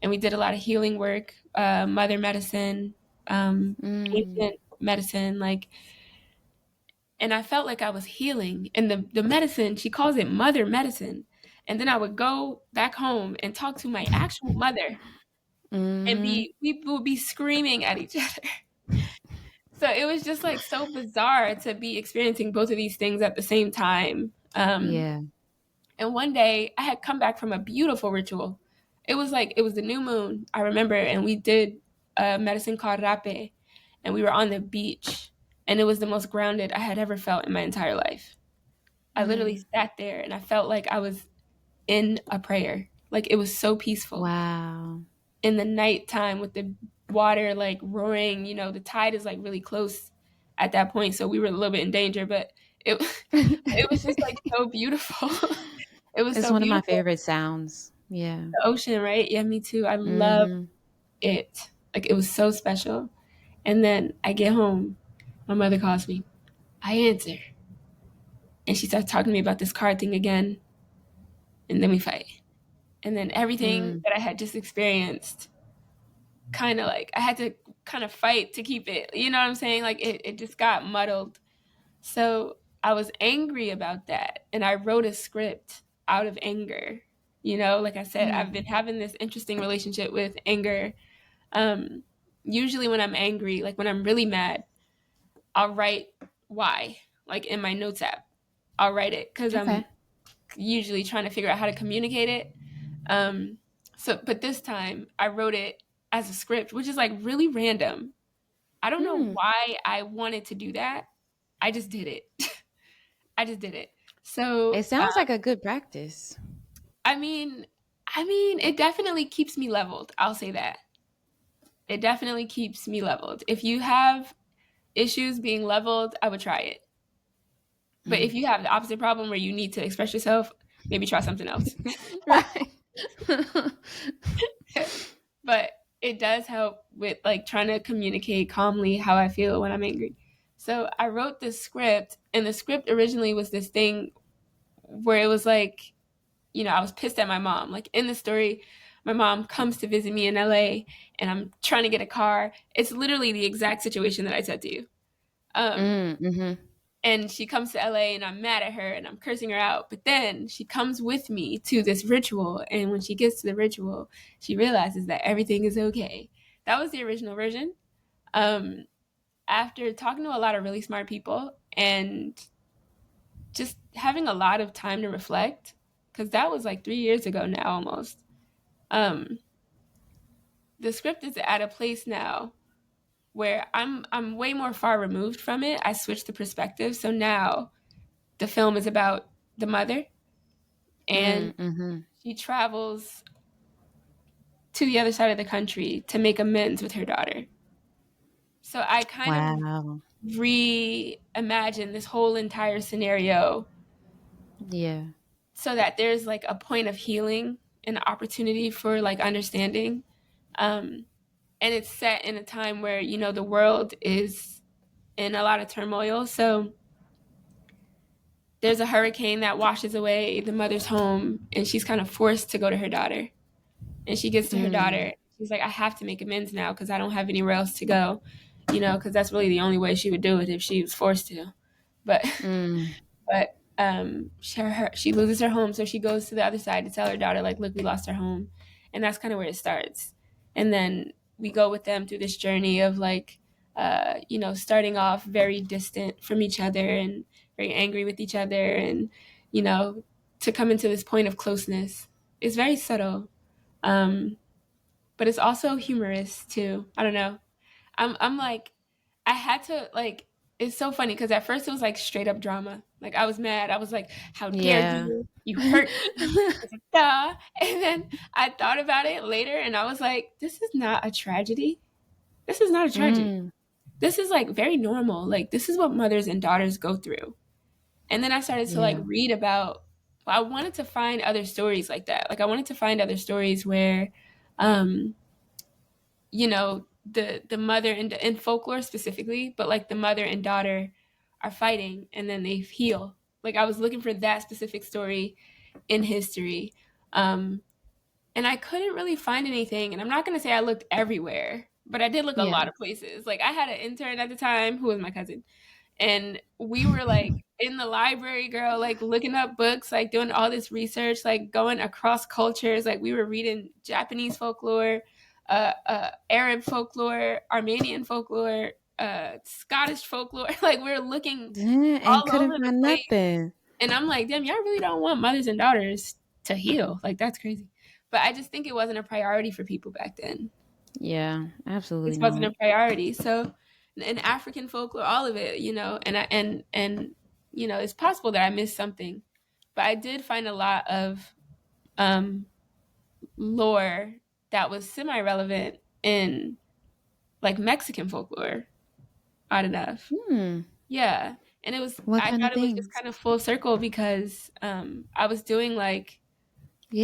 and we did a lot of healing work, mother medicine, Mm. ancient medicine, like. And I felt like I was healing. And the medicine, she calls it mother medicine. And then I would go back home and talk to my actual mother, and Mhm. we would be screaming at each other. So it was just like so bizarre to be experiencing both of these things at the same time. Yeah. And one day I had come back from a beautiful ritual. It was the new moon, I remember, and we did a medicine called rape, and we were on the beach, and it was the most grounded I had ever felt in my entire life. I literally Mm. sat there and I felt like I was in a prayer. Like it was so peaceful. Wow. In the nighttime with the water like roaring, the tide is like really close at that point, so we were a little bit in danger, but it it was just like so beautiful. It was It's so one of my beautiful. favorite sounds. Yeah. The ocean, right? Yeah, me too. I love Mhm. it. Like it was so special. And then I get home, my mother calls me. I answer, and she starts talking to me about this card thing again, and then we fight. And then everything Mm. that I had just experienced, kind of like I had to kind of fight to keep it. You know what I'm saying? Like it just got muddled. So I was angry about that. And I wrote a script out of anger. Like I said, I've been Mm. having this interesting relationship with anger. Um, Usually when I'm angry, like when I'm really mad, I'll write why, like in my notes app. I'll write it because I'm Okay. usually trying to figure out how to communicate it. Um, but this time I wrote it as a script, which is like really random. I don't know Mm. why I wanted to do that. I just did it. I just did it. So, It sounds like a good practice. I mean, it definitely keeps me leveled. I'll say that. It definitely keeps me leveled. If you have issues being leveled, I would try it. But if Mm. you have the opposite problem where you need to express yourself, maybe try something else. Right. But it does help with like trying to communicate calmly how I feel when I'm angry. So I wrote this script, and the script originally was this thing where it was like, I was pissed at my mom. Like in the story, my mom comes to visit me in LA, and I'm trying to get a car. It's literally the exact situation that I said to you. Um, Mm. Mhm. and she comes to LA, and I'm mad at her and I'm cursing her out. But then she comes with me to this ritual, and when she gets to the ritual, she realizes that everything is okay. That was the original version. Um, After talking to a lot of really smart people and just having a lot of time to reflect, because that was like 3 years ago now almost. Um, the script is at a place now where I'm way more far removed from it. I switched the perspective, so now the film is about the mother, and Mm. Mhm. she travels to the other side of the country to make amends with her daughter. So I kind of Wow. reimagine this whole entire scenario Yeah. so that there's like a point of healing and opportunity for like understanding. Um, and it's set in a time where, the world is in a lot of turmoil. So there's a hurricane that washes away the mother's home, and she's kind of forced to go to her daughter. And she gets to her Mm. daughter. She's like, I have to make amends now because I don't have anywhere else to go, because that's really the only way she would do it if she was forced to. But Mm. she loses her home, so she goes to the other side to tell her daughter, like, look, we lost our home. And that's kind of where it starts. And then we go with them through this journey of like, starting off very distant from each other and very angry with each other, and you know to come into this point of closeness. It's very subtle, um, but it's also humorous too. I don't know. I'm like, I had to like. It's so funny because at first it was like straight up drama. Like I was mad. I was like, "How dare Yeah. you? You hurt me!" Duh. And then I thought about it later, and I was like, "This is not a tragedy. This is not a tragedy. Mm. This is like very normal. Like this is what mothers and daughters go through. And then I started to like Yeah. read about, I wanted to find other stories like that. Like I wanted to find other stories where, um, the mother and in folklore specifically, but like the mother and daughter are fighting and then they heal. Like I was looking for that specific story in history. Um, and I couldn't really find anything. And I'm not going to say I looked everywhere, but I did look a Yeah. lot of places. Like I had an intern at the time who was my cousin, and we were like in the library, girl, like looking up books, like doing all this research, like going across cultures. Like we were reading Japanese folklore, Arab folklore, Armenian folklore, Scottish folklore. Like we were looking Yeah, and all over couldn't the find place. nothing. And I'm like, damn, y'all really don't want mothers and daughters to heal. Like that's crazy. But I just think it wasn't a priority for people back then. Yeah, absolutely This wasn't not. a priority. So in African folklore, all of it, it's possible that I missed something, but I did find a lot of um, lore that was semi-relevant in like Mexican folklore. Odd enough, Hmm. yeah. And it was, What I kind of thought it was just things? kind of full circle because I was doing like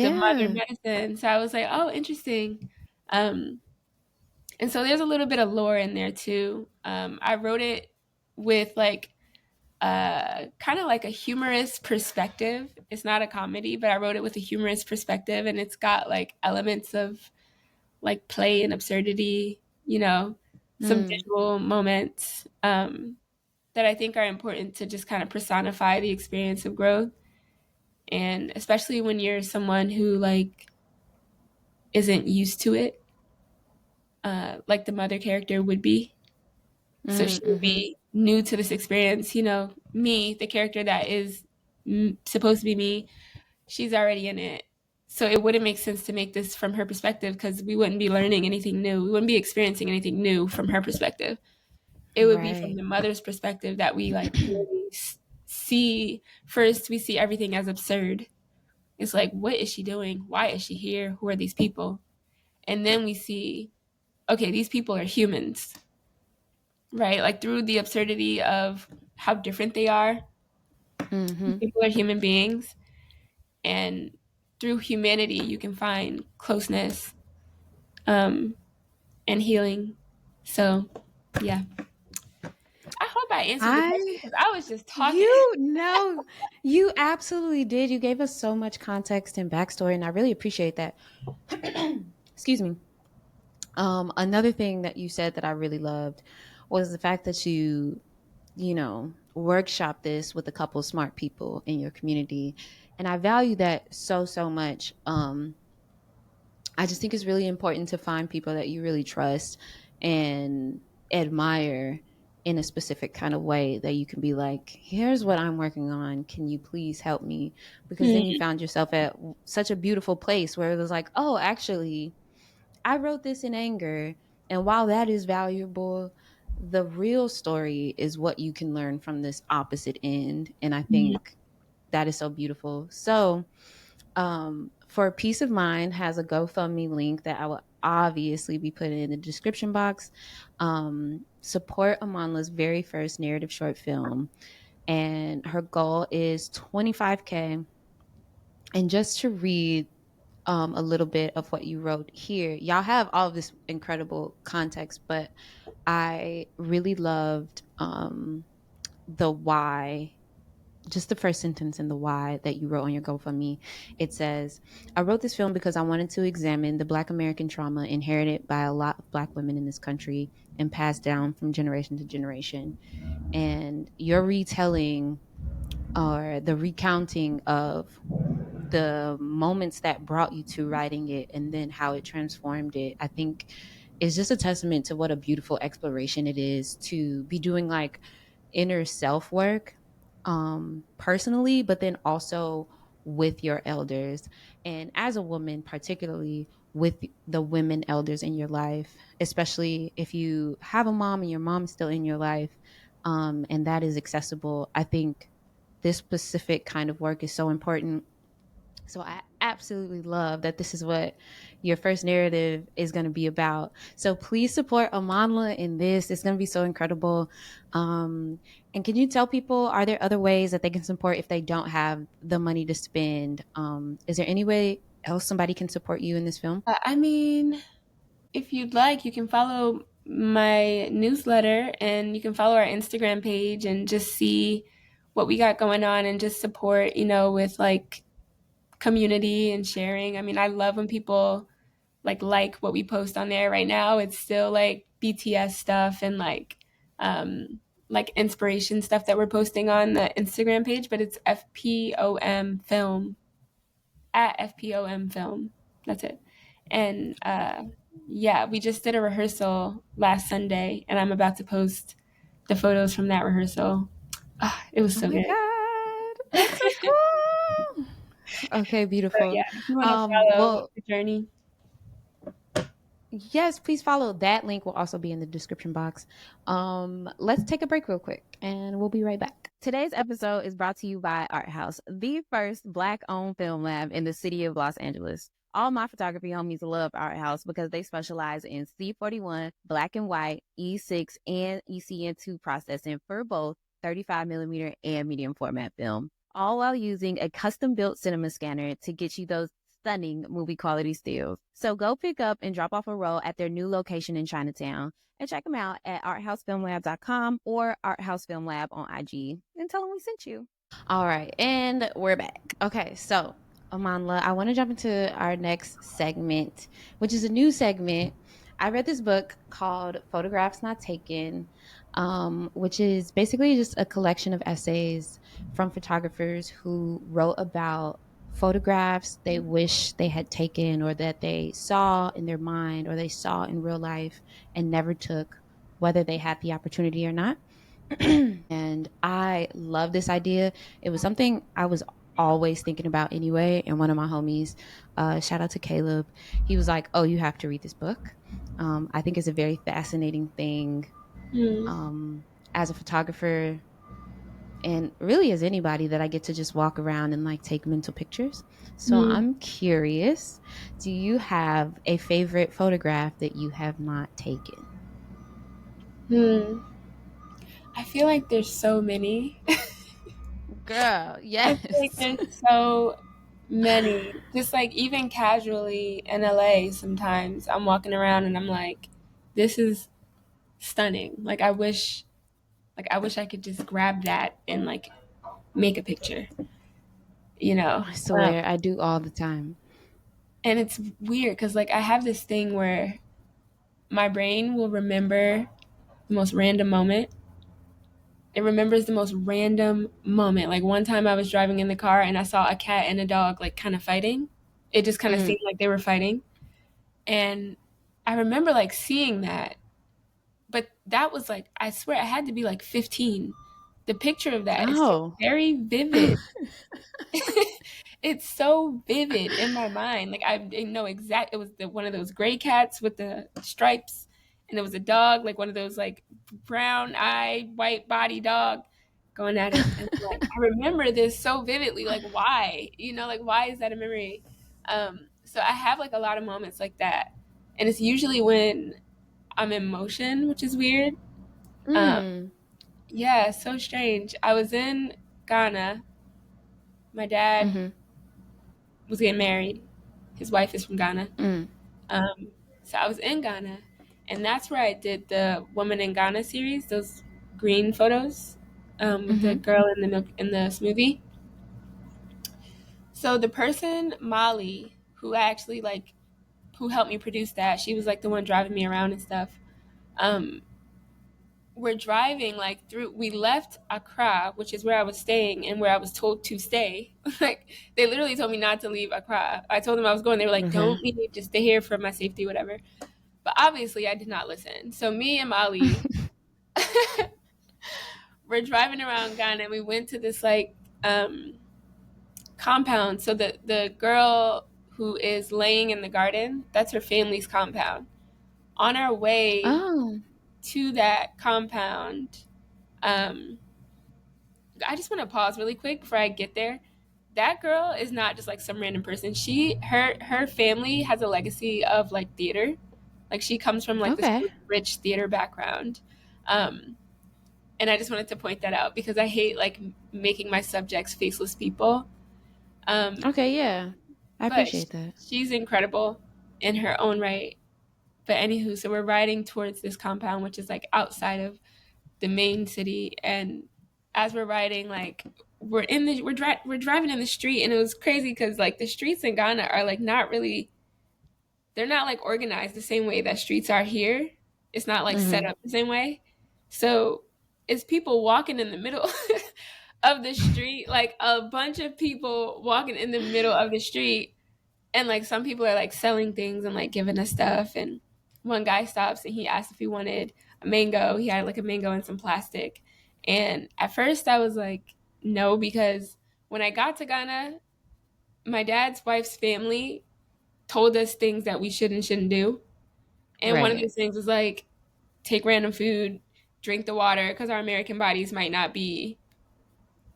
the mother Yeah. medicine, so I was like, oh, interesting. Um, And so there's a little bit of lore in there too. I wrote it with like kind of like a humorous perspective. It's not a comedy, but I wrote it with a humorous perspective, and it's got like elements of like play and absurdity, some Mm. visual moments that I think are important to just kind of personify the experience of growth. And especially when you're someone who like isn't used to it, like the mother character would be. So she would Mm-hmm. be new to this experience. Me, the character that is supposed to be me, she's already in it. So it wouldn't make sense to make this from her perspective because we wouldn't be learning anything new. We wouldn't be experiencing anything new from her perspective. It would be from Right. the mother's perspective that we like really see. First, we see everything as absurd. It's like, what is she doing? Why is she here? Who are these people? And then we see, okay, these people are humans, right? Like through the absurdity of how different they are. Mm-hmm. People are human beings, and through humanity, you can find closeness um, and healing. So, yeah, I hope I answered the question I because I was just talking. You know, you absolutely did. You gave us so much context and backstory, and I really appreciate that. Excuse me. Another thing that you said that I really loved was the fact that workshop this with a couple of smart people in your community. And I value that so, so much. I just think it's really important to find people that you really trust and admire in a specific kind of way that you can be like, here's what I'm working on. Can you please help me? Because then you Mm, found yourself at such a beautiful place where it was like, oh, actually, I wrote this in anger. And while that is valuable, the real story is what you can learn from this opposite end. And I mm, think that is so beautiful. So, for Peace of Mind has a GoFundMe link that I will obviously be putting in the description box. Support Amandla's very first narrative short film, and her goal is 25K. And just to read a little bit of what you wrote here, y'all have all of this incredible context, but I really loved the why, just the first sentence in the why that you wrote on your GoFundMe. It says, I wrote this film because I wanted to examine the Black American trauma inherited by a lot of Black women in this country and passed down from generation to generation. And your retelling or the recounting of the moments that brought you to writing it and then how it transformed it, I think is just a testament to what a beautiful exploration it is to be doing like inner self work, personally, but then also with your elders. And as a woman, particularly with the women elders in your life, especially if you have a mom and your mom is still in your life, and that is accessible, I think this specific kind of work is so important So I absolutely love that this is what your first narrative is going to be about. So please support Amandla in this. It's going to be so incredible. And can you tell people, are there other ways that they can support if they don't have the money to spend? Is there any way else somebody can support you in this film? I mean, if you'd like, you can follow my newsletter and you can follow our Instagram page and just see what we got going on and just support, with like community and sharing. I mean, I love when people like what we post on there right now. It's still like BTS stuff and like inspiration stuff that we're posting on the Instagram page, but it's FPOM film at FPOM film. That's it. And yeah, we just did a rehearsal last Sunday and I'm about to post the photos from that rehearsal. It was Oh so my good. God, that's so cool. Okay, So beautiful. yeah, if you want to follow Well, the journey. yes, please follow. That link will also be in the description box. Let's take a break real quick and we'll be right back. Today's episode is brought to you by Art House, the first Black owned film lab in the city of Los Angeles. All my photography homies love Art House because they specialize in C41, black and white, E6, and ECN2 processing for both 35 millimeter and medium format film, all while using a custom built cinema scanner to get you those stunning movie quality stills. So go pick up and drop off a roll at their new location in Chinatown and check them out at arthousefilmlab.com or arthousefilmlab on IG and tell them we sent you. All right, and we're back. Okay, so Amanla, I want to jump into our next segment, which is a new segment. I read this book called Photographs Not Taken, which is basically just a collection of essays from photographers who wrote about photographs they wish they had taken or that they saw in their mind or they saw in real life and never took, whether they had the opportunity or not. And I love this idea. It was something I was always thinking about anyway. And one of my homies, shout out to Caleb, he was like, "Oh, you have to read this book." I think it's a very fascinating thing Hmm. as a photographer and really as anybody that I get to just walk around and like take mental pictures. So Hmm. I'm curious, do you have a favorite photograph that you have not taken? Hmm. I feel like there's so many. Girl, I feel like yes. there's so many. Just like even casually in LA, sometimes I'm walking around and I'm like, this is stunning. Like I wish I could just grab that and like make a picture, you know? I Um, swear, I do all the time. and it's weird because like I have this thing where my brain will remember the most random moment. It remembers the most random moment. Like one time I was driving in the car and I saw a cat and a dog like kind of fighting. It just kind of Mm. seemed like they were fighting. And I remember like seeing that, but that was like, I swear it had to be like 15. The picture of that is just Oh. very vivid. It's so vivid in my mind. Like I didn't know exact. It was one of those gray cats with the stripes, and it was a dog, like one of those like brown eye, white body dog, going at it. And like I remember this so vividly. Like why? Like why is that a memory? So I have like a lot of moments like that, and it's usually when I'm in motion, which is weird. Um, Mm. yeah, so strange. I was in Ghana. My dad Mhm. was getting married. His wife is from Ghana. Mm. Um, so I was in Ghana, and that's where I did the Woman in Ghana series, those green photos with the Mhm. girl in the milk in the smoothie. So the person Molly, who actually like who helped me produce that, she was like the one driving me around and stuff. Um, we're driving like through. We left Accra, which is where I was staying and where I was told to stay. Like they literally told me not to leave Accra. I told them I was going. They were like, Okay. "Don't leave, just stay here for my safety, whatever." But obviously, I did not listen. So me and Molly, we're driving around Ghana, and we went to this like compound. So the girl who is laying in the garden, that's her family's compound. On our way Oh. to that compound, I just want to pause really quick before I get there. that girl is not just like some random person. Her family has a legacy of like theater. Like she comes from like this Okay. really rich theater background. Um, and I just wanted to point that out because I hate like making my subjects faceless people. Um, Okay, yeah. I but appreciate that. she's incredible in her own right. But anywho, so we're riding towards this compound, which is like outside of the main city, and as we're riding, like we're driving in the street, and it was crazy because like the streets in Ghana are like not really, they're not like organized the same way that streets are here. It's not like set Mm-hmm. up the same way. So it's people walking in the middle of the street, like a bunch of people walking in the middle of the street, and like some people are like selling things and like giving us stuff. And one guy stops and he asked if he wanted a mango. He had like a mango and some plastic. And at first I was like, no, because when I got to Ghana, my dad's wife's family told us things that we should and shouldn't do. And one of Right. those things was like, take random food, drink the water, because our American bodies might not be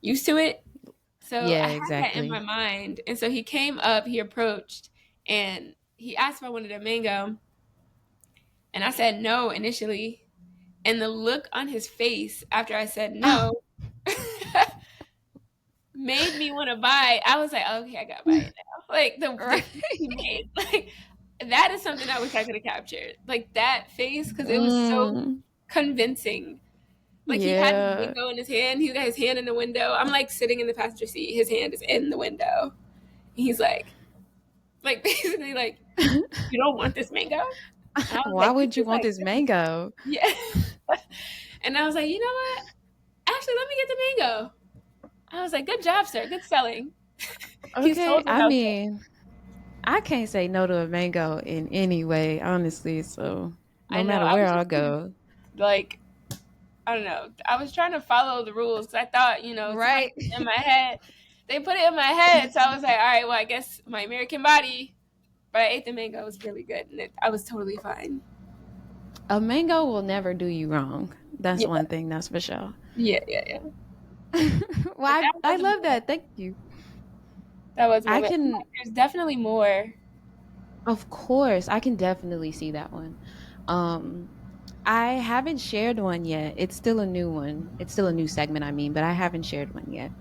used to it. So I Yeah, had that in my exactly. mind. And so he came up, he approached, and he asked if I wanted a mango. And I said no initially. And the look on his face after I said Oh. no made me want to buy. I was like, okay, I gotta buy it now. Like the Right. face he made, like that is something I wish I could have captured. Like that face, because it was so Mm, convincing. Like he had his yeah. window in his hand. He got his hand in the window. I'm like sitting in the passenger seat. His hand is in the window. He's like basically like, you don't want this mango? And I was Why like, would you want this this is mango? yeah. And I was like, you know what? Actually, let me get the mango. I was like, good job, sir. Good selling. He's Okay, totally I okay. mean, I can't say no to a mango in any way, honestly. So I no know. matter I where was I just go. like, I don't know. I was trying to follow the rules because I thought, somebody Right. put it in my head. They put it in my head. So I was like, all right, well, I guess my American body. But I ate the mango. It was really good. And I was totally fine. A mango will never do you wrong. That's Yeah. one thing, that's for sure. Yeah. Yeah. Yeah. Well, But that I was a love moment. that. Thank you. That was a I moment. can, There's definitely more. of course, I can definitely see that one. I haven't shared one yet. It's still a new one. It's still a new segment, I mean, but I haven't shared one yet.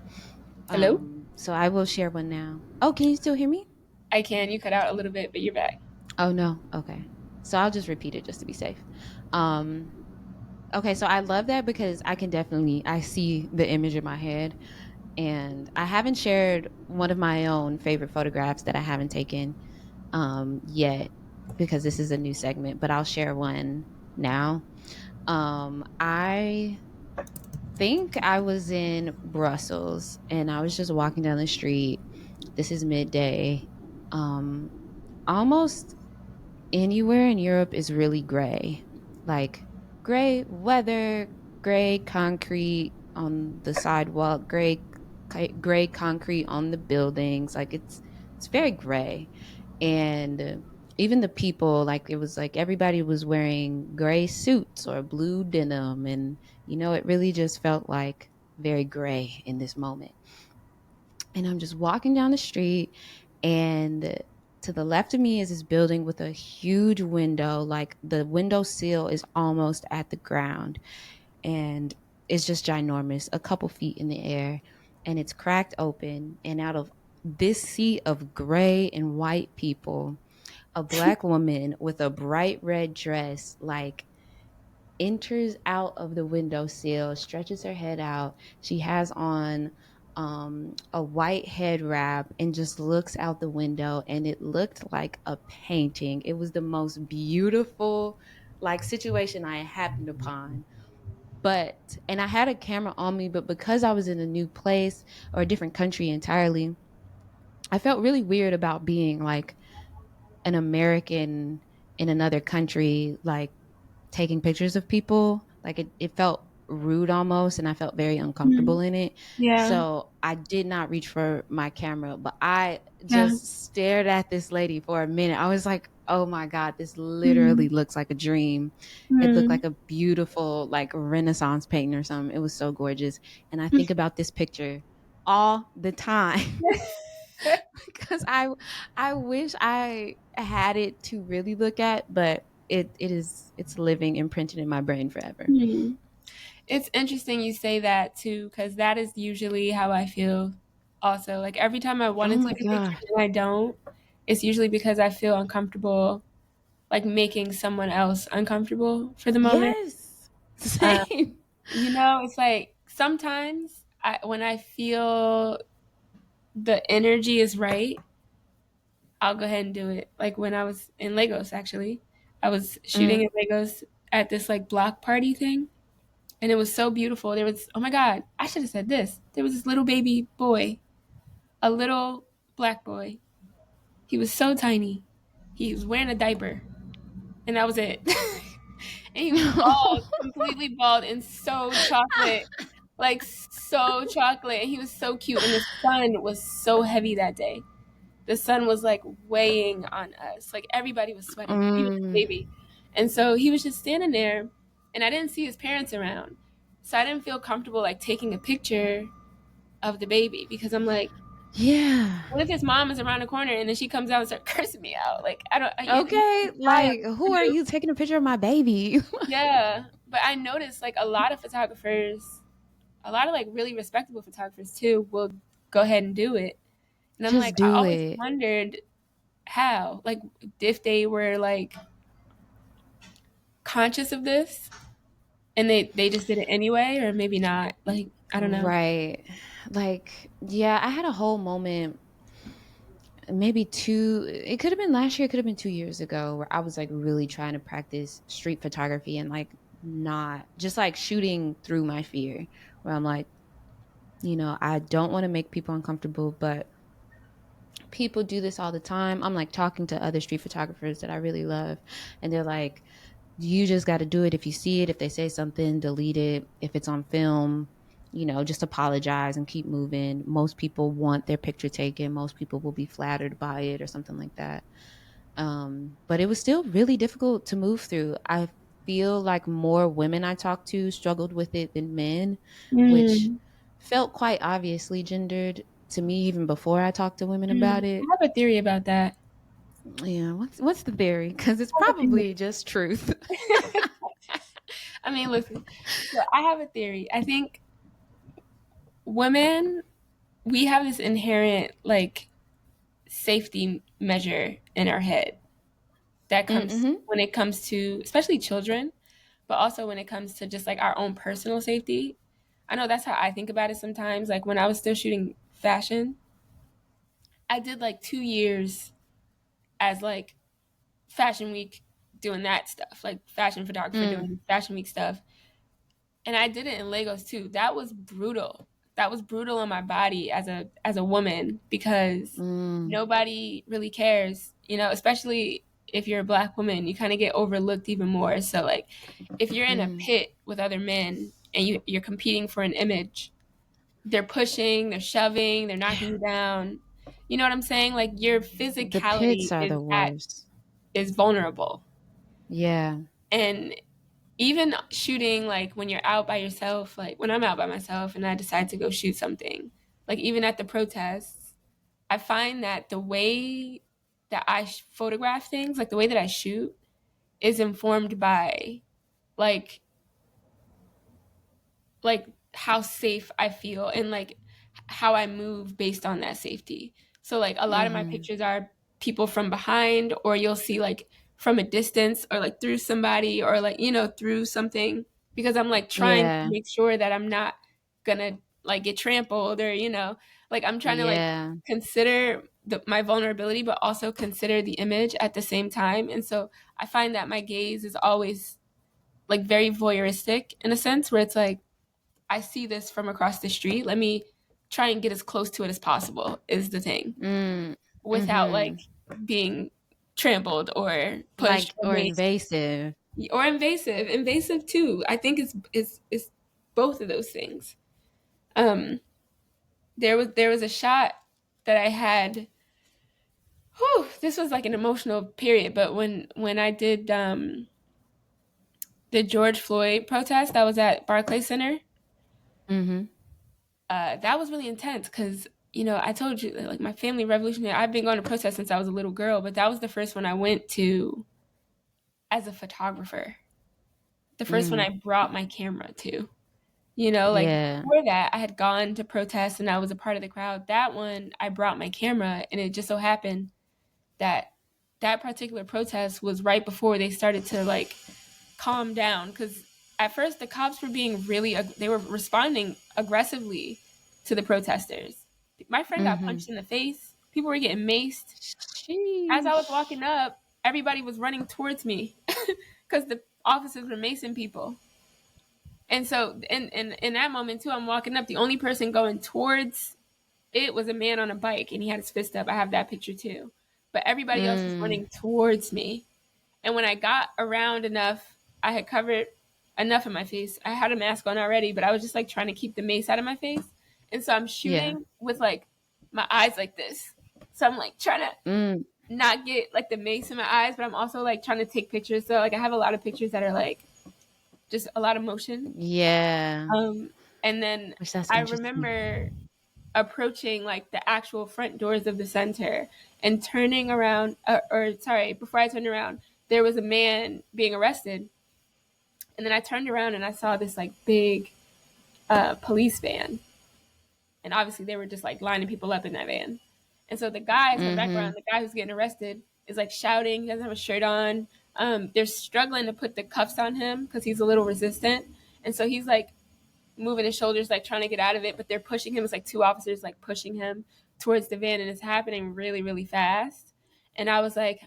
Hello? So I will share one now. Oh, can you still hear me? I can. You cut out a little bit, but you're back. Oh no. Okay. So I'll just repeat it just to be safe. Um, okay, so I love that because I see the image in my head, and I haven't shared one of my own favorite photographs that I haven't taken yet because this is a new segment, but I'll share one now. I think I was in Brussels and I was just walking down the street. This is midday. Um, Almost anywhere in Europe is really gray. Like gray weather, gray concrete on the sidewalk, gray concrete on the buildings. Like it's very gray. And even the people, like it was like everybody was wearing gray suits or blue denim, and it really just felt like very gray in this moment. And I'm just walking down the street, and to the left of me is this building with a huge window. Like the window sill is almost at the ground, and it's just ginormous, a couple feet in the air, and it's cracked open. And out of this sea of gray and white people, a black woman with a bright red dress, like, enters out of the windowsill, stretches her head out. She has on a white head wrap and just looks out the window. And it looked like a painting. It was the most beautiful, like, situation I happened upon. And I had a camera on me, but because I was in a new place or a different country entirely, I felt really weird about being like an American in another country, like taking pictures of people. Like it felt rude almost, and I felt very uncomfortable Mhm. in it. Yeah. So I did not reach for my camera, but I Yeah. just stared at this lady for a minute. I was like, oh my God, this literally Mm. looks like a dream. It looked Mm. like a beautiful, like, Renaissance painting or something. It was so gorgeous. And I think about this picture all the time. Because I wish I had it to really look at, but it's living imprinted in my brain forever. Hmm. It's interesting you say that too, because that is usually how I feel also. Like every time I want Oh to my take a picture god. and I don't, it's usually because I feel uncomfortable, like making someone else uncomfortable for the moment. Yes. Um, Same. it's like sometimes when I feel the energy is right, I'll go ahead and do it. Like when I was in Lagos, actually, I was shooting Mm. in Lagos at this like block party thing, and it was so beautiful. There was, oh my God, I should have said this. There was this little baby boy, a little black boy. He was so tiny. He was wearing a diaper, and that was it. And he was bald, completely bald, and so chocolate, like so chocolate. And he was so cute, and the sun was so heavy that day. The sun was like weighing on us. Like everybody was sweating, even the Mm. baby. And so he was just standing there, and I didn't see his parents around. So I didn't feel comfortable like taking a picture of the baby because I'm like, Yeah. what if his mom is around the corner and then she comes out and starts cursing me out? Like I don't, he's Okay, high on like who are juice. you taking a picture of my baby? Yeah, but I noticed like a lot of photographers, a lot of like really respectable photographers too, will go ahead and do it. And I'm Just like, I do always it. wondered how, like, if they were like conscious of this and they just did it anyway, or maybe not. Like I don't know. Right. Like, yeah, I had a whole moment, maybe two, it could have been last year, it could have been 2 years ago, where I was like really trying to practice street photography and like not just like shooting through my fear, where I'm like, I don't want to make people uncomfortable, but people do this all the time. I'm like talking to other street photographers that I really love, and they're like, you just got to do it. If you see it, if they say something, delete it. If it's on film, just apologize and keep moving. Most people want their picture taken. Most people will be flattered by it or something like that. But it was still really difficult to move through. I feel like more women I talked to struggled with it than men, which Mm. felt quite obviously gendered to me even before I talked to women Mm. about I it. have a theory about that. Yeah, what's the theory? Because it's I have a theory. probably just truth. I mean, listen. So I have a theory. I think women, we have this inherent like safety measure in our head that comes Mm-hmm. when it comes to especially children, but also when it comes to just like our own personal safety. I know that's how I think about it sometimes. Like when I was still shooting fashion, I did like 2 years as like fashion week doing that stuff, like fashion photographer Mm, doing fashion week stuff. And I did it in Lagos too. That was brutal. That was brutal on my body as a woman because mm, nobody really cares, especially if you're a black woman, you kind of get overlooked even more. So like if you're in a mm. pit with other men and you're competing for an image, they're pushing, they're shoving, they're knocking you down. You know what I'm saying? Like your The pits physicality are the worst. is vulnerable. Yeah. And even shooting like when you're out by yourself, like when I'm out by myself and I decide to go shoot something, like even at the protests, I find that the way that I photograph things, like the way that I shoot, is informed by like like how safe I feel and like how I move based on that safety. So like a lot of my Mm-hmm. pictures are people from behind or you'll see like from a distance or like through somebody or like through something because I'm like trying to Yeah. make sure that I'm not gonna like get trampled or like I'm trying to like Yeah. consider my vulnerability but also consider the image at the same time. And so I find that my gaze is always like very voyeuristic in a sense where it's like I see this from across the street. Let me try and get as close to it as possible, is the thing, Mm. without like Mm-hmm. being trampled or pushed Like, or or maced invasive. or invasive. Invasive too. I think it's both of those things. Um, there was a shot that I had. Whew, this was like an emotional period, but when I did the George Floyd protest, that was at Barclays Center. Mm-hmm. that was really intense because, you know, I told you, like, my family revolutionary, I've been going to protests since I was a little girl, but that was the first one I went to as a photographer. The first one Mm, I brought my camera to. You know, like yeah. before that, I had gone to protests and I was a part of the crowd. That one, I brought my camera, and it just so happened that that particular protest was right before they started to like calm down. Because at first, the cops were being really, they were responding aggressively to the protesters. My friend got Mm-hmm. punched in the face. People were getting maced. As I was Sheesh. walking up, everybody was running towards me because the officers were macing people. And so in that moment too, I'm walking up. The only person going towards it was a man on a bike, and he had his fist up. I have that picture too. But everybody else was Mm, running towards me. And when I got around enough, I had covered enough of my face. I had a mask on already, but I was just like trying to keep the mace out of my face. And so I'm yeah. shooting with like my eyes like this. So I'm like trying to Mm, not get like the mace in my eyes, but I'm also like trying to take pictures. So like I have a lot of pictures that are like just a lot of motion. yeah. Um, and then Which that's I interesting. remember approaching like the actual front doors of the center and turning around, or sorry, before I turned around, there was a man being arrested. And then I turned around and I saw this like big police van. And obviously they were just like lining people up in that van. And so the guy, so Mm-hmm. background, the guy who's getting arrested is like shouting. He doesn't have a shirt on. They're struggling to put the cuffs on him because he's a little resistant. And so he's like moving his shoulders, like trying to get out of it, but they're pushing him. It's like two officers like pushing him towards the van, and it's happening really, really fast. And I was like,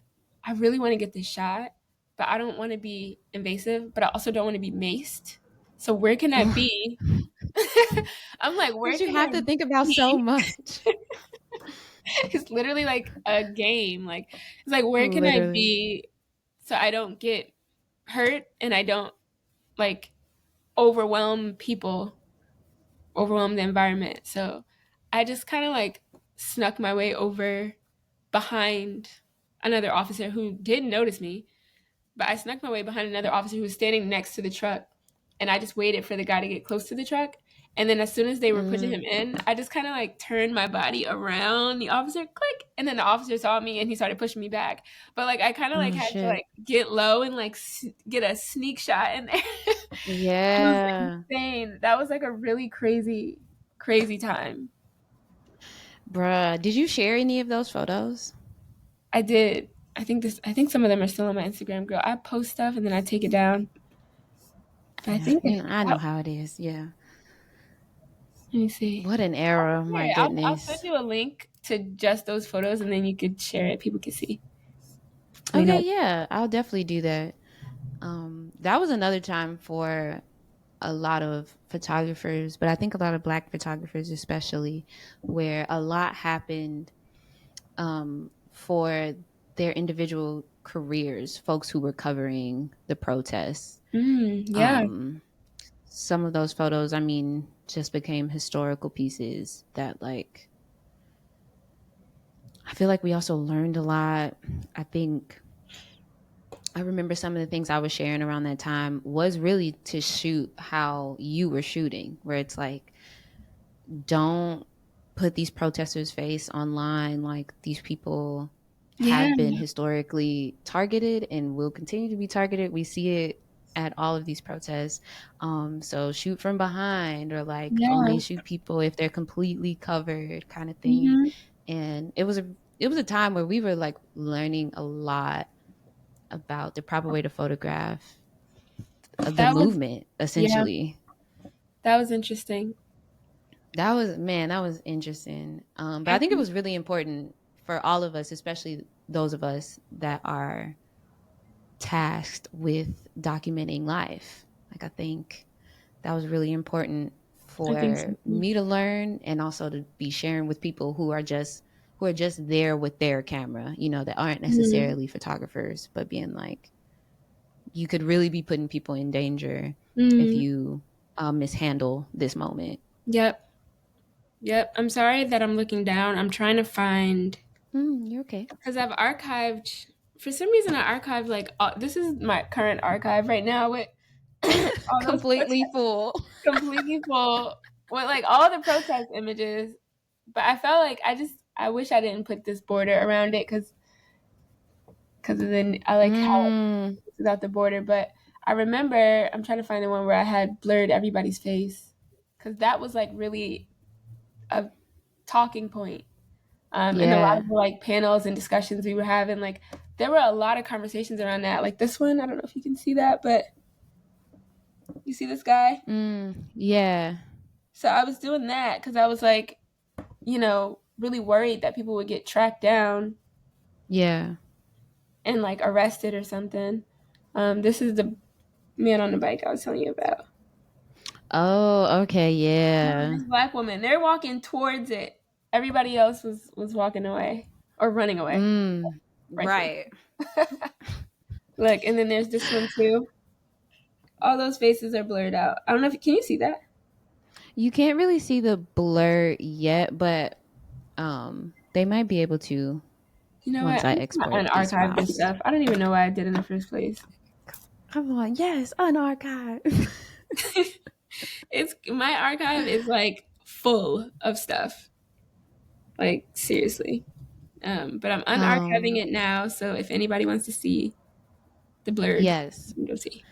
I really want to get this shot, but I don't want to be invasive, but I also don't want to be maced. So where can I be? I'm like, where Did you can have I to think about so be? much? It's literally like a game. Like it's like where can I Literally. be so I don't get hurt and I don't like overwhelm people, overwhelm the environment. So I just kind of like snuck my way over behind another officer who didn't notice me, but I snuck my way behind another officer who was standing next to the truck. And I just waited for the guy to get close to the truck. And then as soon as they were pushing Mm, him in, I just kind of like turned my body around the officer, click. And then the officer saw me and he started pushing me back. But like I kind of like oh had to shit. like get low and like get a sneak shot in there. It was Yeah. insane. That was like a really crazy, crazy time. Bruh, did you share any of those photos? I did. I think some of them are still on my Instagram, girl. I post stuff and then I take it down. But I Yeah, think you know, I I, know how it is. Yeah. let me see. What an era, my Here, I'll send goodness. you a link to just those photos and then you could share it. People can see. Wait, Okay, no. yeah, I'll definitely do that. That was another time for a lot of photographers, but I think a lot of black photographers especially, where a lot happened for their individual careers, folks who were covering the protests. Yeah. Um, some of those photos, I mean, just became historical pieces that, like, I feel like we also learned a lot. I think I remember some of the things I was sharing around that time was really to shoot how you were shooting, where it's like, don't put these protesters' face online. Like, these people Yeah. have been historically targeted and will continue to be targeted. We see it at all of these protests. So shoot from behind, or like only Yeah. shoot people if they're completely covered, kind of thing. hmm And it was a time where we were like learning a lot about the proper way to photograph the That was, movement, yeah, essentially. that was interesting. That was, man, that was interesting. But I I think it think, was really important for all of us, especially those of us that are tasked with documenting life. Like, I think that was really important I think so for too. me to learn, and also to be sharing with people who are just there with their camera, that aren't Mm. necessarily photographers, but being like, you could really be putting people in danger if Mm. you mishandle this moment. Yep. Yep. I'm sorry that I'm looking down. I'm trying to find, You're okay. because I've archived, for some reason, I archived like, this is my current archive right now with all those Completely protests full. completely full. with like all the protest images. But I felt like I wish I didn't put this border around it because then I like how Mm, it's without the border. But I remember I'm trying to find the one where I had blurred everybody's face because that was like really a talking point. And a lot yeah. of the like panels and discussions we were having, like there were a lot of conversations around that. Like this one, I don't know if you can see that, but you see this guy. Yeah. So I was doing that because I was like, really worried that people would get tracked down Yeah. and like arrested or something. This is the man on the bike I was telling you about. Oh, okay, yeah. This black woman, they're walking towards it. Everybody else was walking away or running away, frankly. Right. Look, and then there's this one too. All those faces are blurred out. I don't know if can you see that? You can't really see the blur yet, but they might be able to You know once what? I I'm just export gonna this unarchive file. this stuff. I don't even know why I did in the first place. Come on, yes, unarchived. It's my archive is like full of stuff. Like seriously. But I'm unarchiving um, it now, so if anybody wants to see the blurred, yes, you can go see.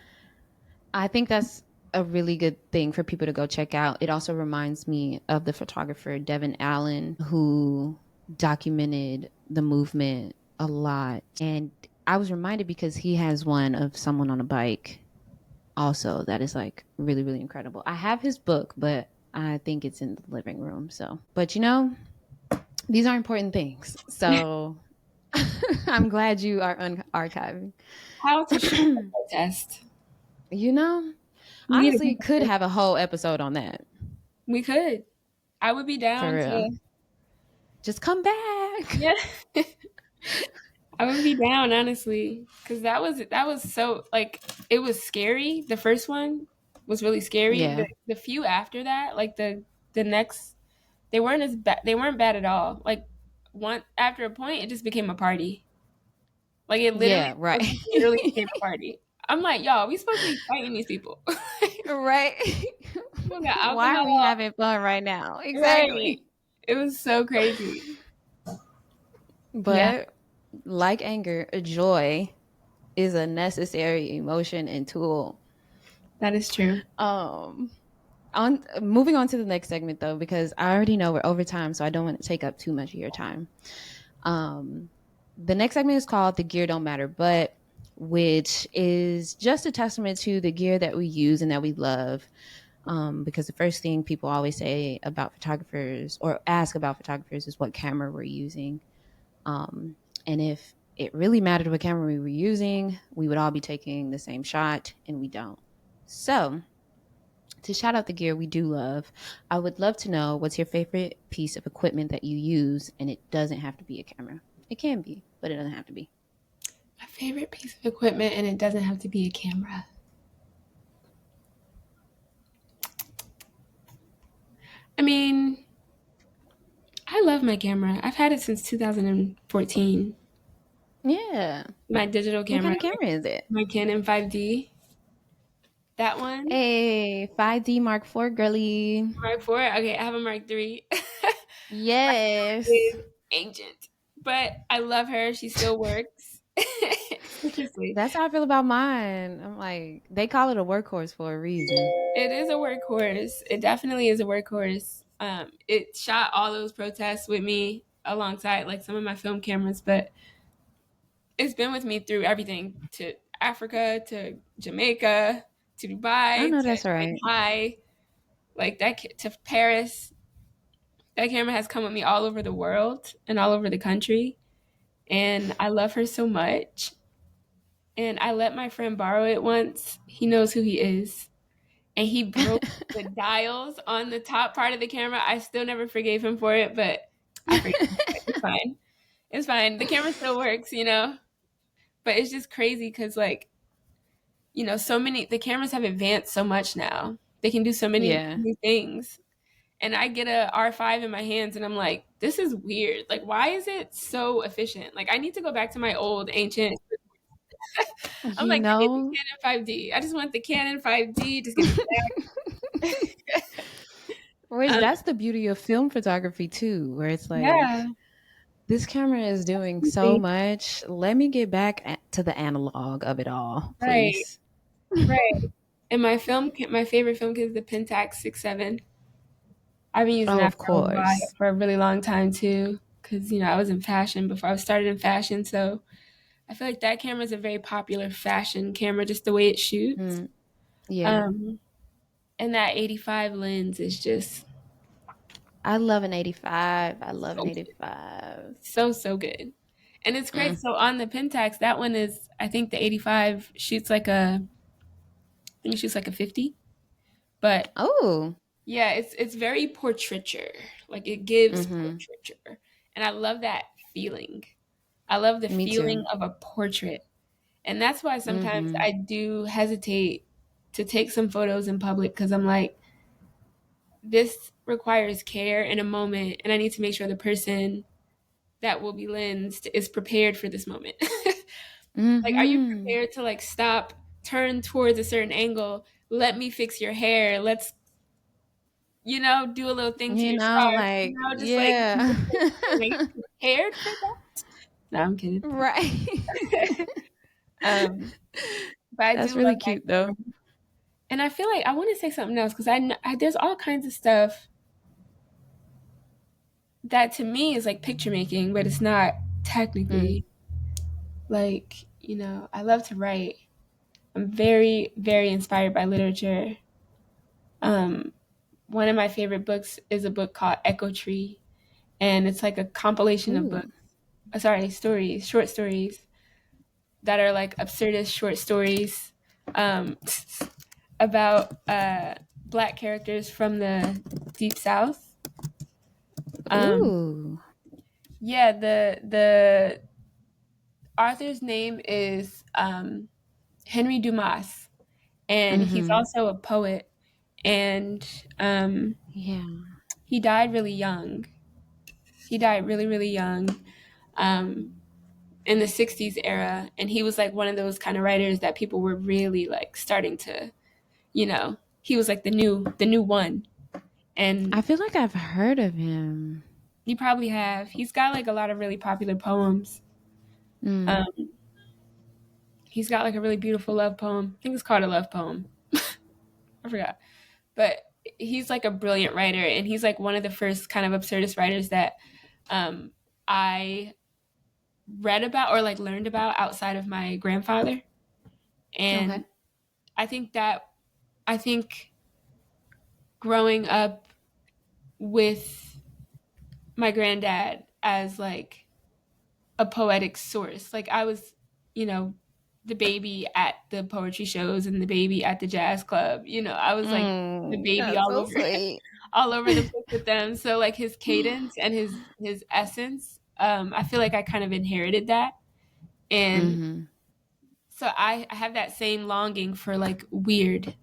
I think that's a really good thing for people to go check out. It also reminds me of the photographer Devin Allen, who documented the movement a lot. And I was reminded because he has one of someone on a bike also that is like really, really incredible. I have his book, but I think it's in the living room. So, but these are important things. So I'm glad you are archiving. How to shoot a protest. you know, We need a honestly, could protest. have a whole episode on that. We could. I would be For down real. to Just come back. yeah. I would be down honestly because that was so like it was scary. The first one was really scary. Yeah. The few after that, like the next, they weren't as bad. They weren't bad at all. Like one after a point, it just became a party. Like Yeah, right. it literally became a party. I'm like, y'all, we supposed to be fighting these people. right. People got Why are we alcohol, having fun right now? right? Exactly. It was so crazy. Yeah, But like anger, joy is a necessary emotion and tool. that is true. Um on moving on to the next segment though, because I already know we're over time, so I don't want to take up too much of your time. Um the next segment is called The Gear Don't Matter, but which is just a testament to the gear that we use and that we love. Because the first thing people always say about photographers or ask about photographers is what camera we're using. And if it really mattered what camera we were using, we would all be taking the same shot, and we don't. So, to shout out the gear we do love, I would love to know what's your favorite piece of equipment that you use, and it doesn't have to be a camera. It can be, but it doesn't have to be. My favorite piece of equipment, and it doesn't have to be a camera. I mean, I love my camera. I've had it since 2014. Yeah. My digital What kind camera, of camera is it? my Canon 5D. That one. Hey, 5D Mark IV, girly. Mark 4. Okay, I have a Mark 3. Yes. Is ancient, but I love her. She still works. Seriously, That's how I feel about mine. I'm like, they call it a workhorse for a reason. it is a workhorse. It definitely is a workhorse. It shot all those protests with me alongside like some of my film cameras, but it's been with me through everything to Africa, to Jamaica, to I Dubai, know to that's right. Shanghai, like that to Paris. That camera has come with me all over the world and all over the country, and I love her so much. And I let my friend borrow it once. He knows who he is. And he broke the dials on the top part of the camera. I still never forgave him for it, but I forgave him. It's fine. It's fine. The camera still works. But it's just crazy because, like, the cameras have advanced so much now. They can do so many yeah. new things. And I get a R5 in my hands and I'm like, this is weird. Like, why is it so efficient? Like, I need to go back to my old ancient. I'm You like, I need the know? Canon 5D. I just want the Canon 5D. Just give me back. Which Um, that's the beauty of film photography too, where it's yeah, like this camera is doing so absolutely. much. Let me get back to the analog of it all, Right, please. right. And my favorite film kit is the Pentax 6.7. I've been using Oh, that of course. for a really long time too, because I was in fashion before I started in fashion, so I feel like that camera is a very popular fashion camera, just the way it shoots. Mm, yeah. Um, and that 85 lens is just I love an 85. I love so an good, 85. so good. And it's great. Mm. So on the Pentax, that one is, I think the 85 shoots like I think it shoots like a 50, but Oh. yeah, it's very portraiture. Like it gives Mhm. portraiture. And I love that feeling. I love the Me feeling too. of a portrait. And that's why sometimes Mhm. I do hesitate to take some photos in public because I'm like, this requires care in a moment, and I need to make sure the person that will be lensed is prepared for this moment. Like, are you Mhm. prepared to like stop, turn towards a certain angle, let me fix your hair, let's do a little thing to your scarf, Like, just like be yeah. like, prepared for that. No, I'm kidding. Right. um, but I do That's love really that cute camera. though. And I feel like I want to say something else because there's all kinds of stuff that to me is like picture making, but it's not Mm. technically. Like, I love to write. I'm very, very inspired by literature. Um, One of my favorite books is a book called Echo Tree, and it's like a compilation of Ooh. books, sorry, stories, short stories that are like absurdist short stories um, about black characters from the Deep South. Um, Ooh. yeah, the author's name is Henry Dumas, and he's Mhm. also a poet. And Yeah. he died really young. He died really, really young um, in the '60s era, and he was like one of those kind of writers that people were really like starting to, he was like the new one, I and feel like I've heard of him. you probably have. He's got like a lot of really popular poems. Mm. Um, he's got like a really beautiful love poem. I think it's called a love poem. I forgot, but he's like a brilliant writer, and he's like one of the first kind of absurdist writers that um, I read about or like learned about outside of my grandfather. Okay. And I think that I think growing up with my granddad as like a poetic source, like I was, you know, the baby at the poetry shows and the baby at the jazz club. I was like the baby That's all so over sweet. all over the place with them. So like his cadence and his essence, I feel like I kind of inherited that. And Mhm. so I have that same longing for like weird.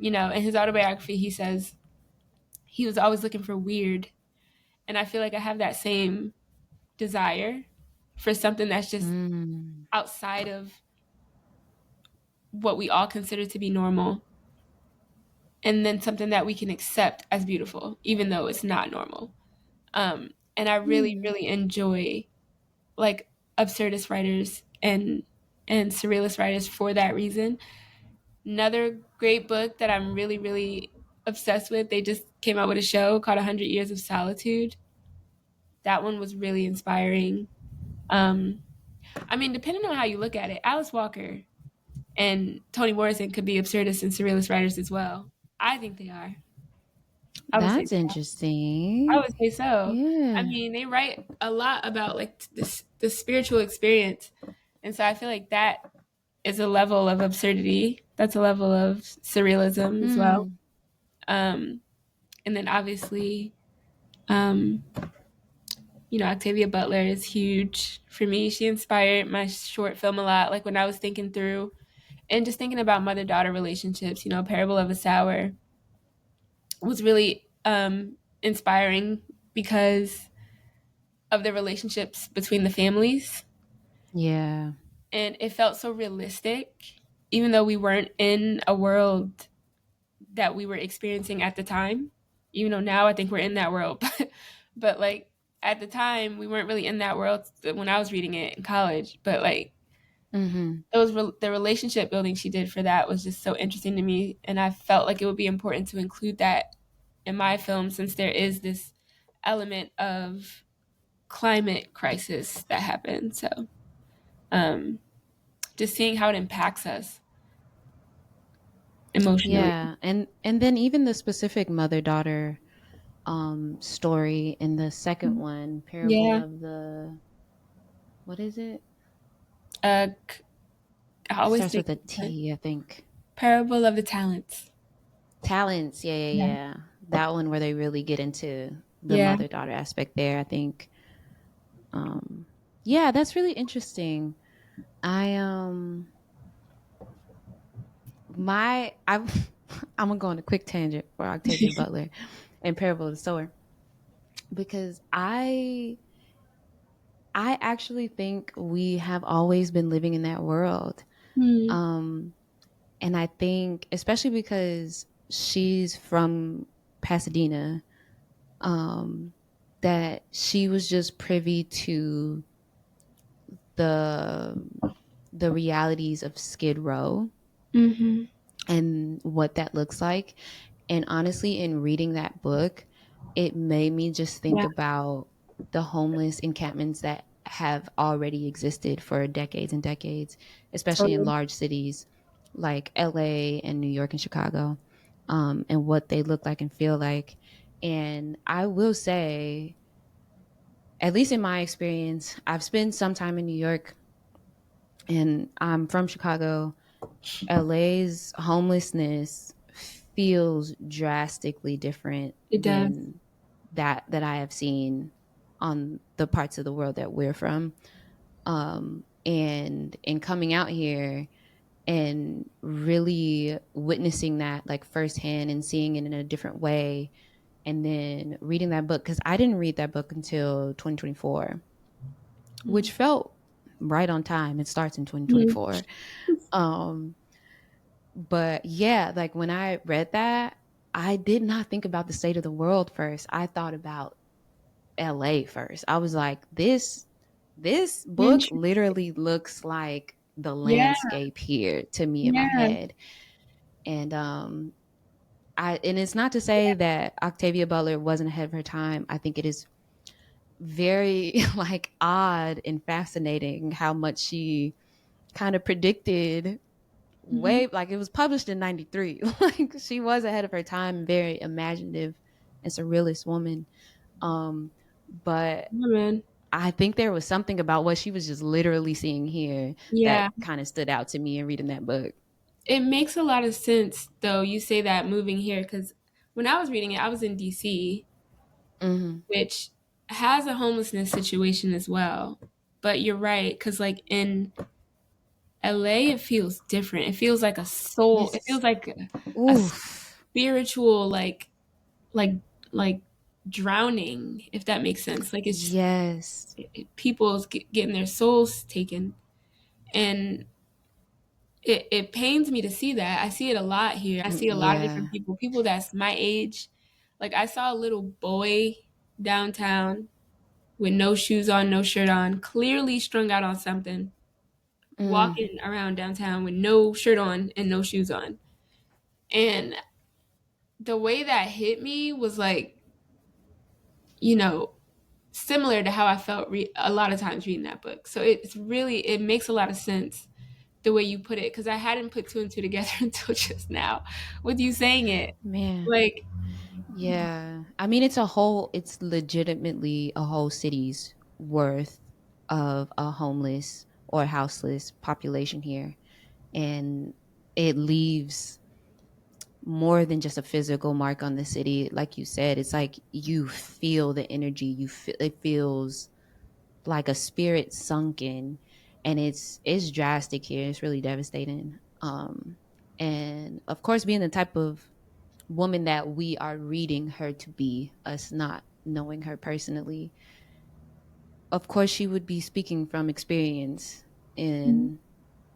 In his autobiography he says he was always looking for weird, and I feel like I have that same desire for something that's just Mm. outside of what we all consider to be normal, and then something that we can accept as beautiful even though it's not normal. And I really Mm. really enjoy like absurdist writers and surrealist writers for that reason. Another great book that I'm really, really obsessed with, they just came out with a show called 100 Years of Solitude. That one was really inspiring. Um, I mean, depending on how you look at it, Alice Walker and Toni Morrison could be absurdist and surrealist writers as well. I think they are. I would say That's so. I interesting. would say so. I Yeah. mean, they write a lot about like the spiritual experience, and so I feel like that is a level of absurdity. That's a level of surrealism as well. Mm. Um, and then obviously, um, Octavia Butler is huge for me. She inspired my short film a lot. Like when I was thinking through and just thinking about mother daughter relationships, Parable of a Sour was really inspiring because of the relationships between the families. Yeah. And it felt so realistic, even though we weren't in a world that we were experiencing at the time. Even though now I think we're in that world, but like at the time we weren't really in that world when I was reading it in college. But like Mm-hmm. it was the relationship building she did for that was just so interesting to me, and I felt like it would be important to include that in my film since there is this element of climate crisis that happened. So um, just seeing how it impacts us emotionally. Yeah, and then even the specific mother daughter story in the second one, Parable Yeah. of the, what is it? Uh, I It always starts think with a T, I think. Parable of the Talents. Talents, yeah, yeah, Yeah. yeah. That one where they really get into the Yeah. mother daughter aspect there, I think. Um yeah, that's really interesting. I my I I'm gonna go on a quick tangent for Octavia Butler and Parable of the Sower because I actually think we have always been living in that world. Hmm. Um, and I think, especially because she's from Pasadena, um, that she was just privy to the the realities of Skid Row Mm-hmm. and what that looks like. And honestly, in reading that book, it made me just think Yeah. about the homeless encampments that have already existed for decades and decades, especially in Totally. large cities like LA and New York and Chicago, and what they look like and feel like. And I will say, at least in my experience, I've spent some time in New York and I'm from Chicago. LA's homelessness feels drastically different It does. than that I have seen on the parts of the world that we're from. And in coming out here and really witnessing that like firsthand and seeing it in a different way, and then reading that book because I didn't read that book until 2024, which felt right on time. It starts in Mm-hmm. 2024. Um, But yeah, like when I read that, I did not think about the state of the world first. I thought about LA first. I was like, this book Interesting. literally looks like the Yeah. landscape here to me in my Yeah. head. And and it's not to say that Octavia Butler wasn't ahead of her time. I think it is very like odd and fascinating how much she kind of predicted Mm-hmm. way, like it was published in 93. Like she was ahead of her time, very imaginative and surrealist woman. um but Yeah, man. I think there was something about what she was just literally seeing here Yeah. that kind of stood out to me in reading that book. It makes a lot of sense, though, you say that moving here, because when I was reading it, I was in DC, Hmm. which has a homelessness situation as well. But you're right, because like in LA, it feels different. It feels like a soul. It It's feels like a oof. spiritual, like, like drowning, if that makes sense. Like it's just Yes. people's getting their souls taken, and it pains me to see that. I see it a lot here. I see a lot of different Yeah. people that's my age. Like I saw a little boy downtown with no shoes on, no shirt on, clearly strung out on something, Mm. walking around downtown with no shirt on and no shoes on. And the way that hit me was like, you know, similar to how I felt a lot of times reading that book. So it's really, it makes a lot of sense the way you put it, because I hadn't put two and two together until just now with you saying it. Man. Like, Yeah. I mean, it's legitimately a whole city's worth of a homeless or houseless population here. And it leaves more than just a physical mark on the city. Like you said, it's like you feel the energy. It feels like a spirit sunken, and it's drastic here. It's really devastating. And of course, being the type of woman that we are reading her to be, us not knowing her personally, of course she would be speaking from experience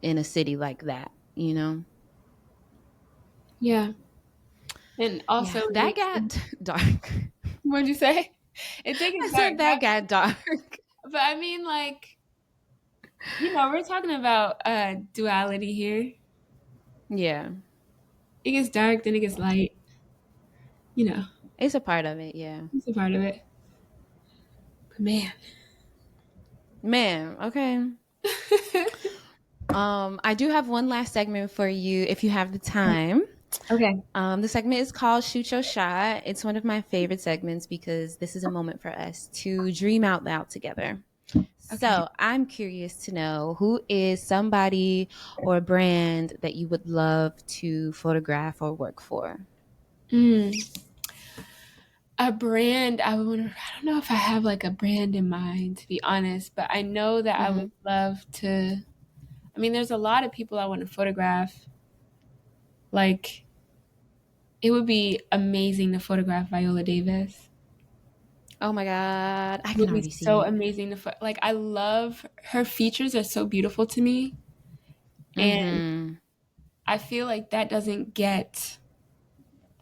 in a city like that, you know. yeah. And Yeah, also, that got dark. what'd you say? It did I get dark. said that got dark. But I mean, like, we're talking about duality here. Yeah, It gets dark, then it gets light. You know, it's a part of it. Yeah, it's a part of it. But man. man. Okay. I do have one last segment for you if you have the time. Okay. The segment is called Shoot Your Shot. It's one of my favorite segments because this is a moment for us to dream out loud together. Okay. So I'm curious to know who is somebody or a brand that you would love to photograph or work for? Mm. A brand I don't know if I have like a brand in mind, to be honest, but I know that I Mm-hmm. would love to. I mean, there's a lot of people I want to photograph. Like, it would be amazing to photograph Viola Davis. Oh my God. I It can would be already so see it. amazing to like. I love her features are so beautiful to me, and Mm-hmm. I feel like that doesn't get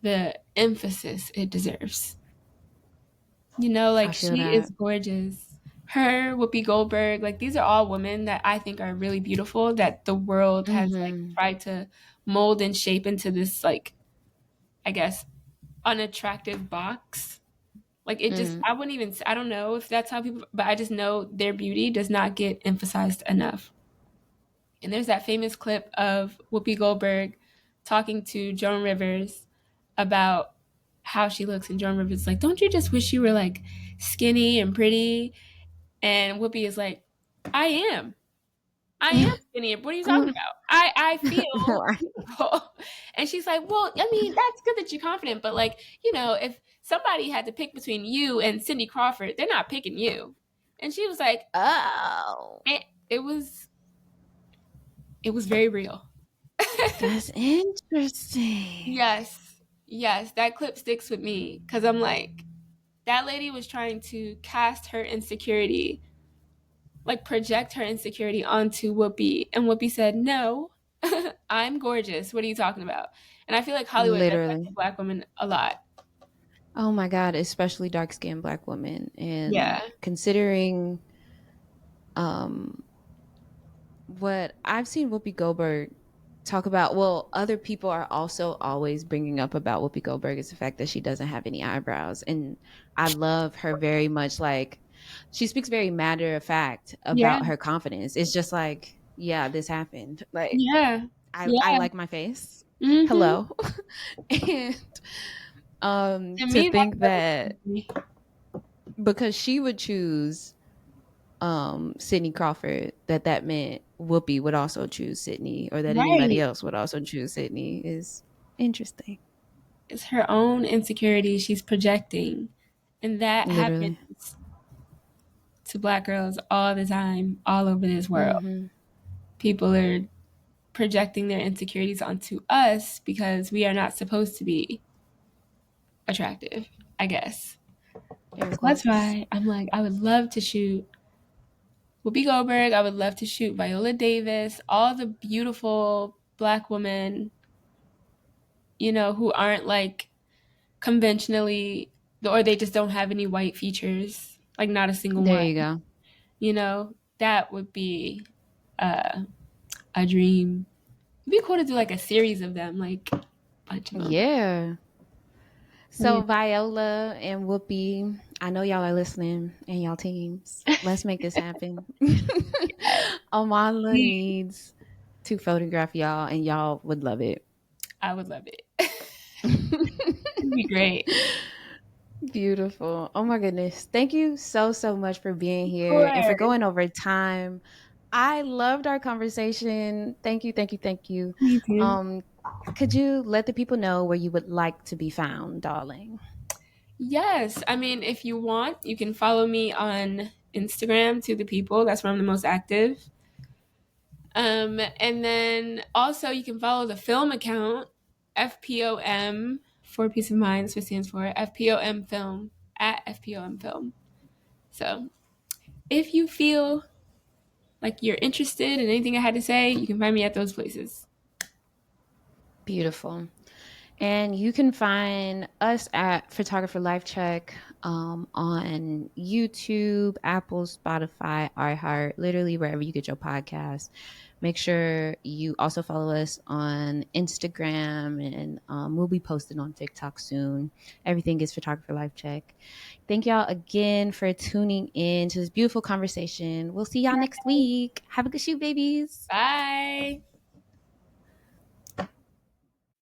the emphasis it deserves. I Like feel she is that. gorgeous. Her, Whoopi Goldberg, like these are all women that I think are really beautiful that the world has like Mm-hmm. tried to mold and shape into this like, I guess, unattractive box. Like it just Mm. I wouldn't even I don't know if that's how people, but I just know their beauty does not get emphasized enough. And there's that famous clip of Whoopi Goldberg talking to Joan Rivers about how she looks, and Joan Rivers is like, "Don't you just wish you were like skinny and pretty?" And Whoopi is like, "I am. I am skinny. What are you talking about? I feel Right. beautiful." And she's like, "Well, I mean, that's good that you're confident, but like, if somebody had to pick between you and Cindy Crawford, they're not picking you." And she was like, Oh, eh, "It was very real." that's interesting. Yes. Yes, that clip sticks with me because I'm like, that lady was trying to cast her insecurity, like project her insecurity onto Whoopi. And Whoopi said, "No, I'm gorgeous. What are you talking about?" And I feel like Hollywood does that to Literally. black women a lot. Oh my God, especially dark skinned black women. And Yeah. considering um what I've seen Whoopi Goldberg talk about, well, other people are also always bringing up about Whoopi Goldberg is the fact that she doesn't have any eyebrows. And I love her very much. Like, she speaks very matter of fact Yeah. about her confidence. It's just like, yeah, this happened. Like, Yeah. I Yeah. like my face. Mm-hmm. Hello. And To to me, think that's that crazy. because she would choose Sydney Crawford, that meant Whoopi would also choose Sydney, or that anybody Right. else would also choose Sydney, is interesting. It's her own insecurity she's projecting. And that Literally. happens to black girls all the time, all over this world. Mm-hmm. People are projecting their insecurities onto us because we are not supposed to be attractive, I guess. Air So that's quotes. why I'm like, I would love to shoot Whoopi Goldberg. I would love to shoot Viola Davis, all the beautiful black women, who aren't like conventionally, or they just don't have any white features, like not a single There one. you go. That would be uh, a dream. It'd be cool to do like a series of them, like a bunch of them. Yeah. Yeah. So Viola and Whoopi, I know y'all are listening and y'all teams. Let's make this happen. Amandla needs to photograph y'all and y'all would love it. I would love it. It'd be great. Beautiful. Oh my goodness. Thank you so, so much for being Of here and for course. going over time. I loved our conversation. Thank you, thank you, thank you. Me too. Um, could you let the people know where you would like to be found, darling? Yes. I mean, if you want, you can follow me on Instagram to the people. That's where I'm the most active. And then also you can follow the film account, FPOM, for Peace of Mind. That's what it stands for. FPOM Film, at FPOM Film. So if you feel like you're interested in anything I had to say, you can find me at those places. Beautiful. And you can find us at Photographer Life Check on YouTube, Apple, Spotify, iHeart, literally wherever you get your podcasts. Make sure you also follow us on Instagram, and we'll be posting on TikTok soon. Everything is Photographer Life Check. Thank y'all again for tuning in to this beautiful conversation. We'll see y'all next week. Have a good shoot, babies. Bye.